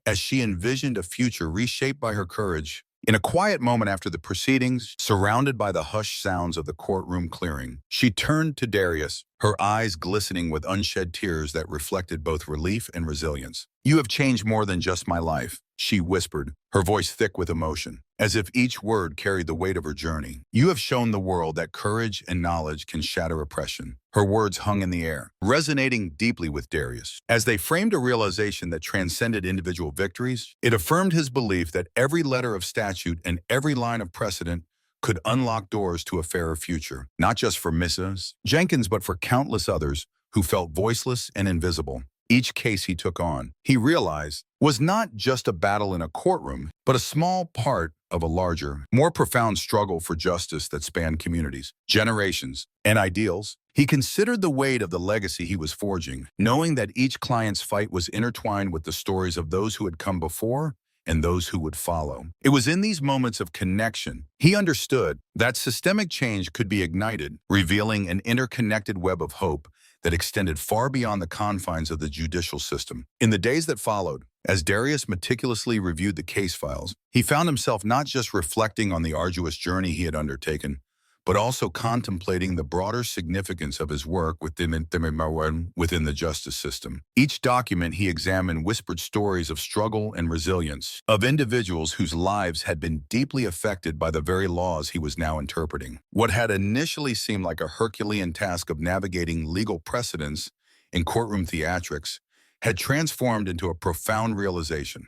as she envisioned a future reshaped by her courage. In a quiet moment after the proceedings, surrounded by the hushed sounds of the courtroom clearing, she turned to Darius, her eyes glistening with unshed tears that reflected both relief and resilience. "You have changed more than just my life," she whispered, her voice thick with emotion, as if each word carried the weight of her journey. "You have shown the world that courage and knowledge can shatter oppression." Her words hung in the air, resonating deeply with Darius. As they framed a realization that transcended individual victories, it affirmed his belief that every letter of statute and every line of precedent could unlock doors to a fairer future, not just for Mrs. Jenkins, but for countless others who felt voiceless and invisible. Each case he took on, he realized, was not just a battle in a courtroom, but a small part of a larger, more profound struggle for justice that spanned communities, generations, and ideals. He considered the weight of the legacy he was forging, knowing that each client's fight was intertwined with the stories of those who had come before and those who would follow. It was in these moments of connection he understood that systemic change could be ignited, revealing an interconnected web of hope that extended far beyond the confines of the judicial system. In the days that followed, as Darius meticulously reviewed the case files, he found himself not just reflecting on the arduous journey he had undertaken, but also contemplating the broader significance of his work within the justice system. Each document he examined whispered stories of struggle and resilience, of individuals whose lives had been deeply affected by the very laws he was now interpreting. What had initially seemed like a Herculean task of navigating legal precedents in courtroom theatrics had transformed into a profound realization.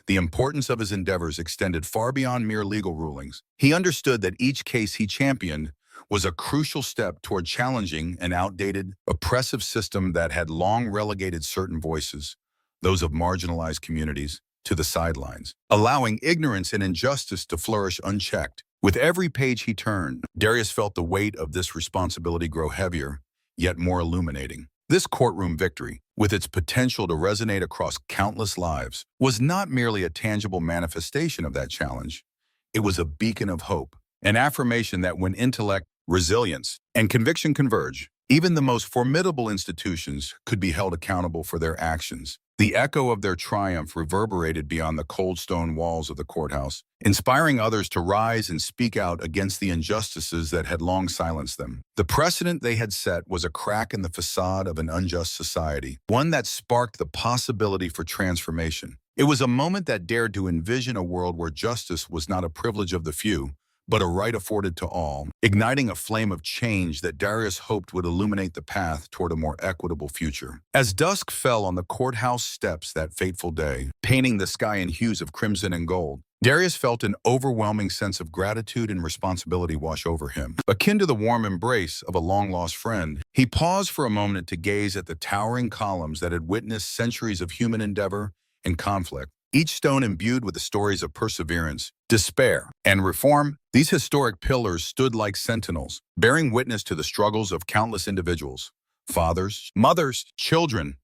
The importance of his endeavors extended far beyond mere legal rulings. He understood that each case he championed was a crucial step toward challenging an outdated, oppressive system that had long relegated certain voices, those of marginalized communities, to the sidelines, allowing ignorance and injustice to flourish unchecked. With every page he turned, Darius felt the weight of this responsibility grow heavier, yet more illuminating. This courtroom victory, with its potential to resonate across countless lives, was not merely a tangible manifestation of that challenge. It was a beacon of hope, an affirmation that when intellect, resilience, and conviction converge, even the most formidable institutions could be held accountable for their actions. The echo of their triumph reverberated beyond the cold stone walls of the courthouse, inspiring others to rise and speak out against the injustices that had long silenced them. The precedent they had set was a crack in the facade of an unjust society, one that sparked the possibility for transformation. It was a moment that dared to envision a world where justice was not a privilege of the few, but a right afforded to all, igniting a flame of change that Darius hoped would illuminate the path toward a more equitable future. As dusk fell on the courthouse steps that fateful day, painting the sky in hues of crimson and gold, Darius felt an overwhelming sense of gratitude and responsibility wash over him. Akin to the warm embrace of a long-lost friend, he paused for a moment to gaze at the towering columns that had witnessed centuries of human endeavor and conflict, each stone imbued with the stories of perseverance, despair, and reform. These historic pillars stood like sentinels, bearing witness to the struggles of countless individuals, fathers, mothers, children,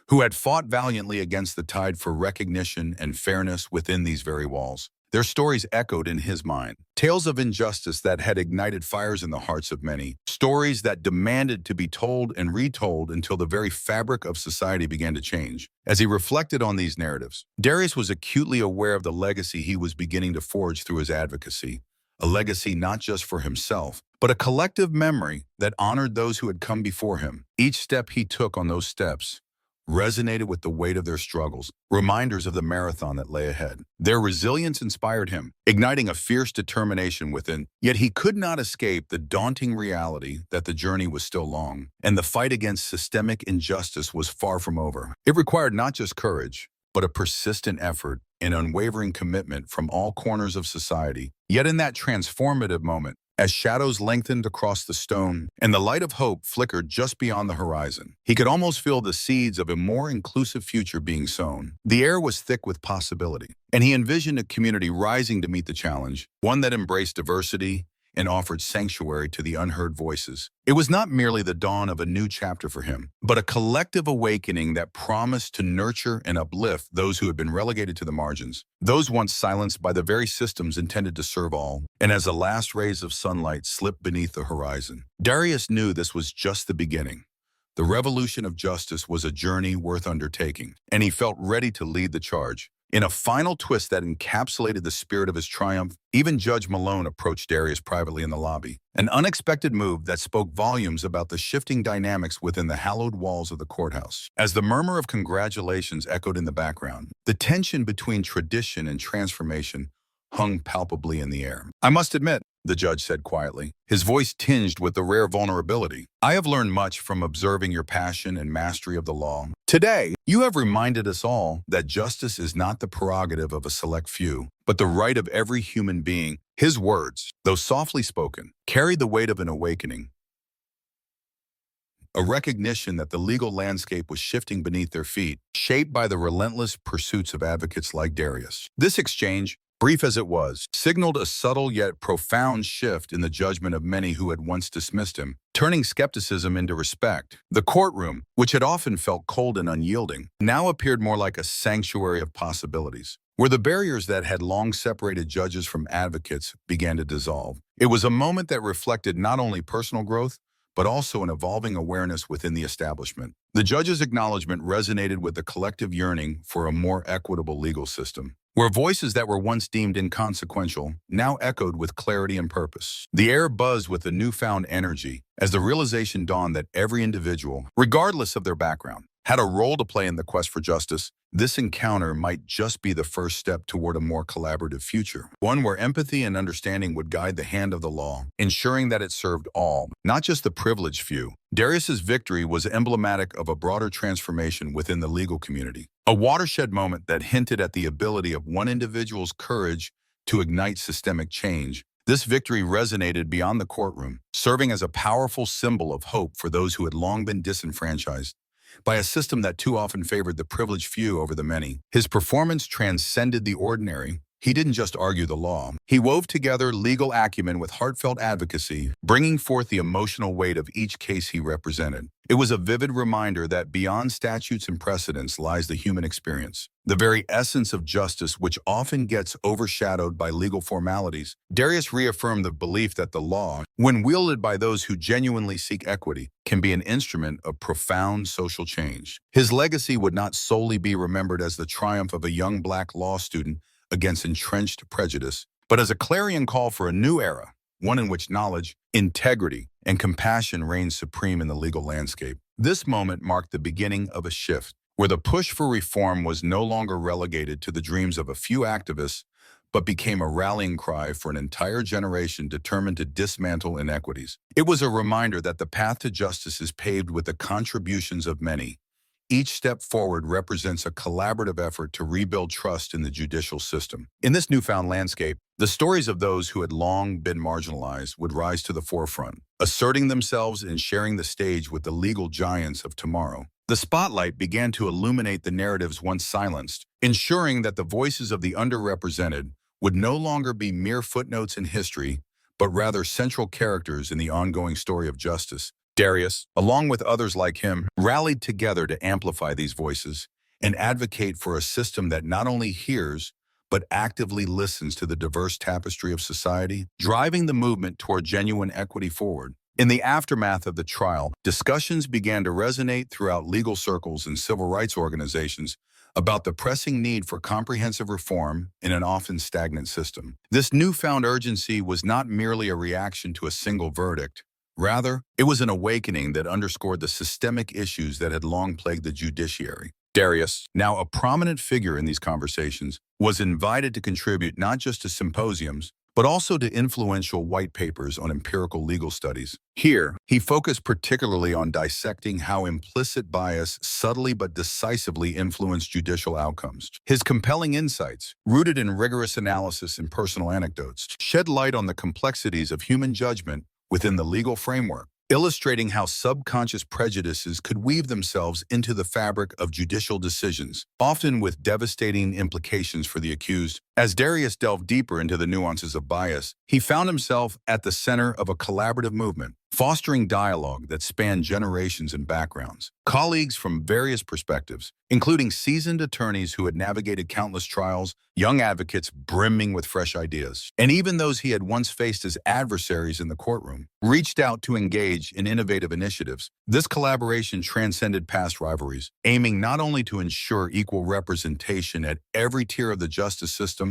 who had fought valiantly against the tide for recognition and fairness within these very walls. Their stories echoed in his mind, tales of injustice that had ignited fires in the hearts of many, stories that demanded to be told and retold until the very fabric of society began to change. As he reflected on these narratives, Darius was acutely aware of the legacy he was beginning to forge through his advocacy, a legacy not just for himself, but a collective memory that honored those who had come before him. Each step he took on those steps resonated with the weight of their struggles, reminders of the marathon that lay ahead. Their resilience inspired him, igniting a fierce determination within, yet he could not escape the daunting reality that the journey was still long, and the fight against systemic injustice was far from over. It required not just courage, but a persistent effort and unwavering commitment from all corners of society. Yet in that transformative moment, as shadows lengthened across the stone and the light of hope flickered just beyond the horizon, he could almost feel the seeds of a more inclusive future being sown. The air was thick with possibility, and he envisioned a community rising to meet the challenge, one that embraced diversity and offered sanctuary to the unheard voices. It was not merely the dawn of a new chapter for him, but a collective awakening that promised to nurture and uplift those who had been relegated to the margins, those once silenced by the very systems intended to serve all. And as the last rays of sunlight slipped beneath the horizon, Darius knew this was just the beginning. The revolution of justice was a journey worth undertaking, and he felt ready to lead the charge. In a final twist that encapsulated the spirit of his triumph, even Judge Malone approached Darius privately in the lobby, an unexpected move that spoke volumes about the shifting dynamics within the hallowed walls of the courthouse. As the murmur of congratulations echoed in the background, the tension between tradition and transformation hung palpably in the air. "I must admit," the judge said quietly, his voice tinged with the rare vulnerability, "I have learned much from observing your passion and mastery of the law. Today, you have reminded us all that justice is not the prerogative of a select few, but the right of every human being." His words, though softly spoken, carried the weight of an awakening, a recognition that the legal landscape was shifting beneath their feet, shaped by the relentless pursuits of advocates like Darius. This exchange, brief as it was, signaled a subtle yet profound shift in the judgment of many who had once dismissed him, turning skepticism into respect. The courtroom, which had often felt cold and unyielding, now appeared more like a sanctuary of possibilities, where the barriers that had long separated judges from advocates began to dissolve. It was a moment that reflected not only personal growth, but also an evolving awareness within the establishment. The judge's acknowledgement resonated with the collective yearning for a more equitable legal system, where voices that were once deemed inconsequential now echoed with clarity and purpose. The air buzzed with a newfound energy as the realization dawned that every individual, regardless of their background, had a role to play in the quest for justice. This encounter might just be the first step toward a more collaborative future, one where empathy and understanding would guide the hand of the law, ensuring that it served all, not just the privileged few. Darius's victory was emblematic of a broader transformation within the legal community, a watershed moment that hinted at the ability of one individual's courage to ignite systemic change. This victory resonated beyond the courtroom, serving as a powerful symbol of hope for those who had long been disenfranchised by a system that too often favored the privileged few over the many. His performance transcended the ordinary. He didn't just argue the law. He wove together legal acumen with heartfelt advocacy, bringing forth the emotional weight of each case he represented. It was a vivid reminder that beyond statutes and precedents lies the human experience, the very essence of justice which often gets overshadowed by legal formalities. Darius reaffirmed the belief that the law, when wielded by those who genuinely seek equity, can be an instrument of profound social change. His legacy would not solely be remembered as the triumph of a young Black law student against entrenched prejudice, but as a clarion call for a new era, one in which knowledge, integrity, and compassion reigned supreme in the legal landscape. This moment marked the beginning of a shift, where the push for reform was no longer relegated to the dreams of a few activists, but became a rallying cry for an entire generation determined to dismantle inequities. It was a reminder that the path to justice is paved with the contributions of many. Each step forward represents a collaborative effort to rebuild trust in the judicial system. In this newfound landscape, the stories of those who had long been marginalized would rise to the forefront, asserting themselves and sharing the stage with the legal giants of tomorrow. The spotlight began to illuminate the narratives once silenced, ensuring that the voices of the underrepresented would no longer be mere footnotes in history, but rather central characters in the ongoing story of justice. Darius, along with others like him, rallied together to amplify these voices and advocate for a system that not only hears, but actively listens to the diverse tapestry of society, driving the movement toward genuine equity forward. In the aftermath of the trial, discussions began to resonate throughout legal circles and civil rights organizations about the pressing need for comprehensive reform in an often stagnant system. This newfound urgency was not merely a reaction to a single verdict. Rather, it was an awakening that underscored the systemic issues that had long plagued the judiciary. Darius, now a prominent figure in these conversations, was invited to contribute not just to symposiums, but also to influential white papers on empirical legal studies. Here, he focused particularly on dissecting how implicit bias subtly but decisively influenced judicial outcomes. His compelling insights, rooted in rigorous analysis and personal anecdotes, shed light on the complexities of human judgment within the legal framework, illustrating how subconscious prejudices could weave themselves into the fabric of judicial decisions, often with devastating implications for the accused. As Darius delved deeper into the nuances of bias, he found himself at the center of a collaborative movement, fostering dialogue that spanned generations and backgrounds. Colleagues from various perspectives, including seasoned attorneys who had navigated countless trials, young advocates brimming with fresh ideas, and even those he had once faced as adversaries in the courtroom, reached out to engage in innovative initiatives. This collaboration transcended past rivalries, aiming not only to ensure equal representation at every tier of the justice system,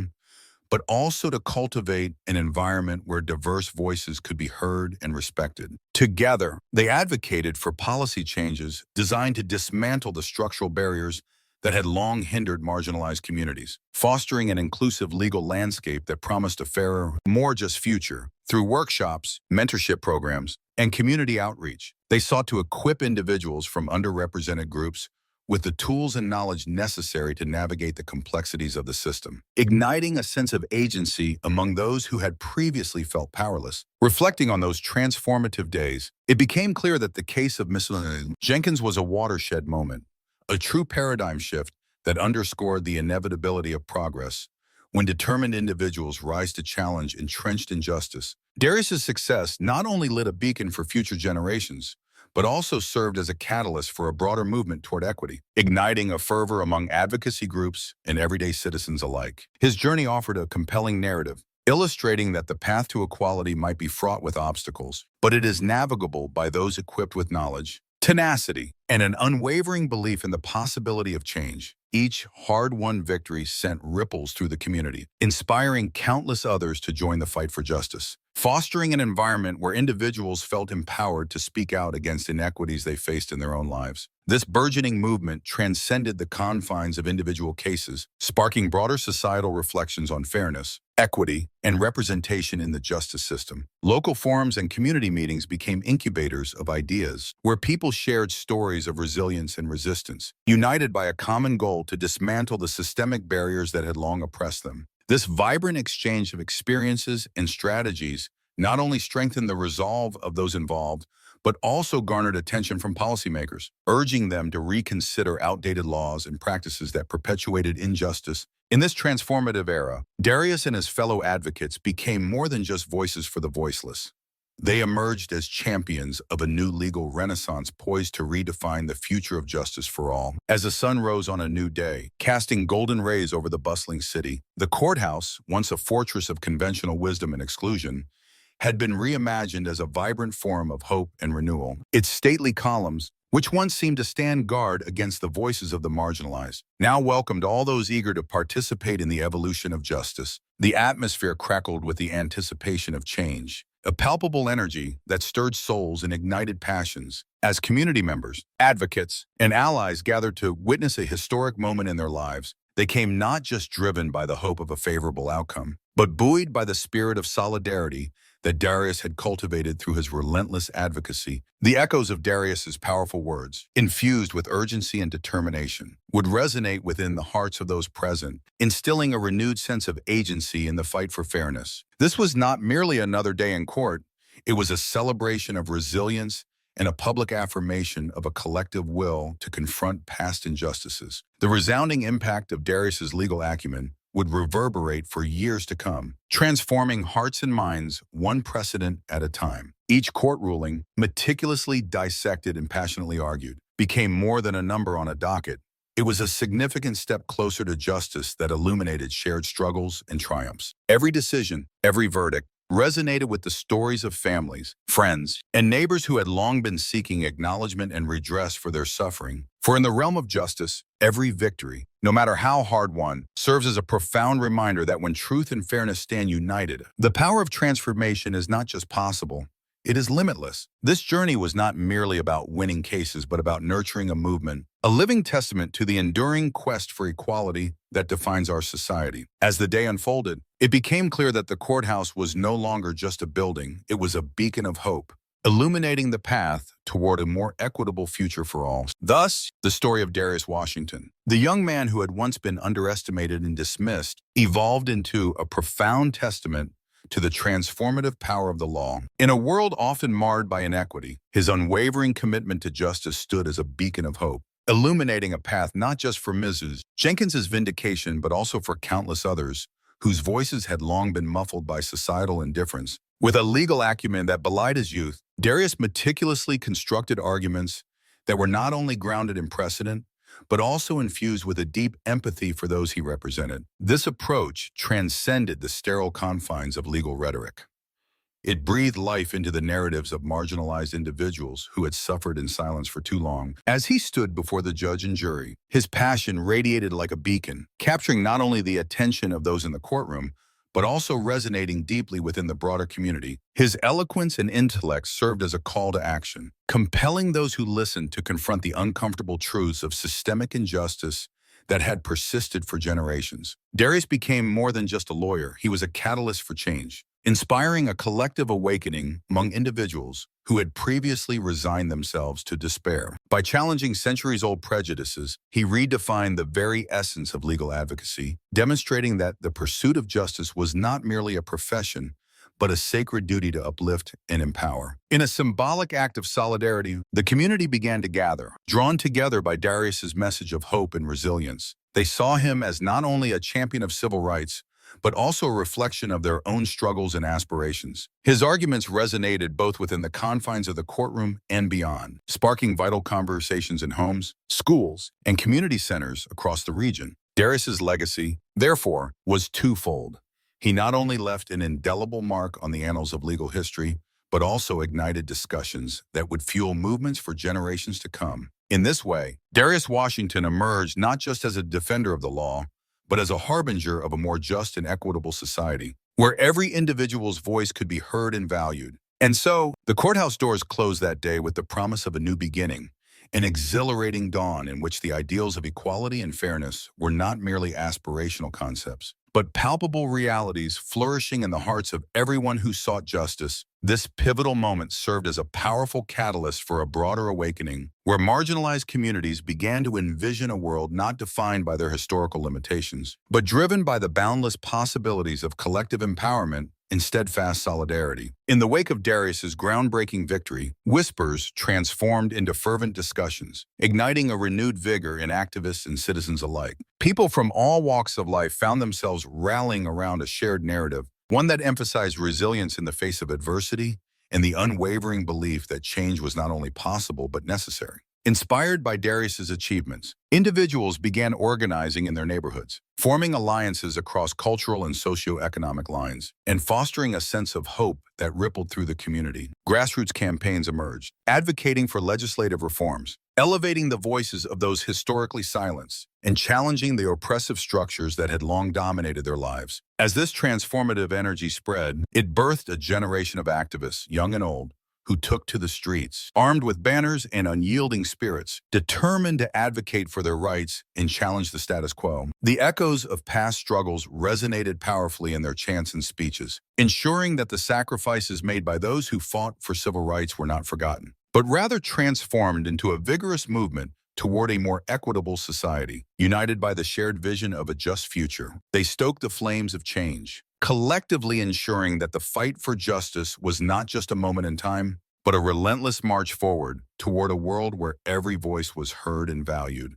but also to cultivate an environment where diverse voices could be heard and respected. Together, they advocated for policy changes designed to dismantle the structural barriers that had long hindered marginalized communities, fostering an inclusive legal landscape that promised a fairer, more just future. Through workshops, mentorship programs, and community outreach, they sought to equip individuals from underrepresented groups with the tools and knowledge necessary to navigate the complexities of the system, igniting a sense of agency among those who had previously felt powerless. Reflecting on those transformative days, it became clear that the case of Miss Jenkins was a watershed moment, a true paradigm shift that underscored the inevitability of progress when determined individuals rise to challenge entrenched injustice. Darius's success not only lit a beacon for future generations, but also served as a catalyst for a broader movement toward equity, igniting a fervor among advocacy groups and everyday citizens alike. His journey offered a compelling narrative, illustrating that the path to equality might be fraught with obstacles, but it is navigable by those equipped with knowledge, tenacity, and an unwavering belief in the possibility of change. Each hard-won victory sent ripples through the community, inspiring countless others to join the fight for justice, fostering an environment where individuals felt empowered to speak out against inequities they faced in their own lives. This burgeoning movement transcended the confines of individual cases, sparking broader societal reflections on fairness, equity, and representation in the justice system. Local forums and community meetings became incubators of ideas, where people shared stories of resilience and resistance, united by a common goal to dismantle the systemic barriers that had long oppressed them. This vibrant exchange of experiences and strategies not only strengthened the resolve of those involved, but also garnered attention from policymakers, urging them to reconsider outdated laws and practices that perpetuated injustice. In this transformative era, Darius and his fellow advocates became more than just voices for the voiceless. They emerged as champions of a new legal renaissance poised to redefine the future of justice for all. As the sun rose on a new day, casting golden rays over the bustling city, the courthouse, once a fortress of conventional wisdom and exclusion, had been reimagined as a vibrant forum of hope and renewal. Its stately columns, which once seemed to stand guard against the voices of the marginalized, now welcomed all those eager to participate in the evolution of justice. The atmosphere crackled with the anticipation of change, a palpable energy that stirred souls and ignited passions. As community members, advocates, and allies gathered to witness a historic moment in their lives, they came not just driven by the hope of a favorable outcome, but buoyed by the spirit of solidarity that Darius had cultivated through his relentless advocacy. The echoes of Darius's powerful words, infused with urgency and determination, would resonate within the hearts of those present, instilling a renewed sense of agency in the fight for fairness. This was not merely another day in court, it was a celebration of resilience and a public affirmation of a collective will to confront past injustices. The resounding impact of Darius's legal acumen would reverberate for years to come, transforming hearts and minds one precedent at a time. Each court ruling, meticulously dissected and passionately argued, became more than a number on a docket. It was a significant step closer to justice that illuminated shared struggles and triumphs. Every decision, every verdict, resonated with the stories of families, friends, and neighbors who had long been seeking acknowledgement and redress for their suffering. For in the realm of justice, every victory, no matter how hard won, serves as a profound reminder that when truth and fairness stand united, the power of transformation is not just possible, It is limitless. This journey was not merely about winning cases, but about nurturing a movement, a living testament to the enduring quest for equality that defines our society. As the day unfolded, it became clear that the courthouse was no longer just a building, it was a beacon of hope, illuminating the path toward a more equitable future for all. Thus, the story of Darius Washington, the young man who had once been underestimated and dismissed, evolved into a profound testament to the transformative power of the law. In a world often marred by inequity, his unwavering commitment to justice stood as a beacon of hope, illuminating a path not just for Mrs. Jenkins's vindication, but also for countless others whose voices had long been muffled by societal indifference. With a legal acumen that belied his youth, Darius meticulously constructed arguments that were not only grounded in precedent, but also infused with a deep empathy for those he represented. This approach transcended the sterile confines of legal rhetoric. It breathed life into the narratives of marginalized individuals who had suffered in silence for too long. As he stood before the judge and jury, his passion radiated like a beacon, capturing not only the attention of those in the courtroom, but also resonating deeply within the broader community. His eloquence and intellect served as a call to action, compelling those who listened to confront the uncomfortable truths of systemic injustice that had persisted for generations. Darius became more than just a lawyer. He was a catalyst for change, inspiring a collective awakening among individuals who had previously resigned themselves to despair. By challenging centuries-old prejudices, he redefined the very essence of legal advocacy, demonstrating that the pursuit of justice was not merely a profession, but a sacred duty to uplift and empower. In a symbolic act of solidarity, the community began to gather, drawn together by Darius's message of hope and resilience. They saw him as not only a champion of civil rights, but also a reflection of their own struggles and aspirations. His arguments resonated both within the confines of the courtroom and beyond, sparking vital conversations in homes, schools, and community centers across the region. Darius's legacy, therefore, was twofold. He not only left an indelible mark on the annals of legal history, but also ignited discussions that would fuel movements for generations to come. In this way, Darius Washington emerged not just as a defender of the law, but as a harbinger of a more just and equitable society, where every individual's voice could be heard and valued. And so, the courthouse doors closed that day with the promise of a new beginning, an exhilarating dawn in which the ideals of equality and fairness were not merely aspirational concepts, but palpable realities flourishing in the hearts of everyone who sought justice. This pivotal moment served as a powerful catalyst for a broader awakening, where marginalized communities began to envision a world not defined by their historical limitations, but driven by the boundless possibilities of collective empowerment and steadfast solidarity. In the wake of Darius's groundbreaking victory, whispers transformed into fervent discussions, igniting a renewed vigor in activists and citizens alike. People from all walks of life found themselves rallying around a shared narrative, one that emphasized resilience in the face of adversity and the unwavering belief that change was not only possible but necessary. Inspired by Darius's achievements, individuals began organizing in their neighborhoods, forming alliances across cultural and socioeconomic lines, and fostering a sense of hope that rippled through the community. Grassroots campaigns emerged, advocating for legislative reforms, elevating the voices of those historically silenced, and challenging the oppressive structures that had long dominated their lives. As this transformative energy spread, it birthed a generation of activists, young and old, who took to the streets, armed with banners and unyielding spirits, determined to advocate for their rights and challenge the status quo. The echoes of past struggles resonated powerfully in their chants and speeches, ensuring that the sacrifices made by those who fought for civil rights were not forgotten, but rather transformed into a vigorous movement toward a more equitable society. United by the shared vision of a just future, they stoked the flames of change, collectively ensuring that the fight for justice was not just a moment in time, but a relentless march forward toward a world where every voice was heard and valued.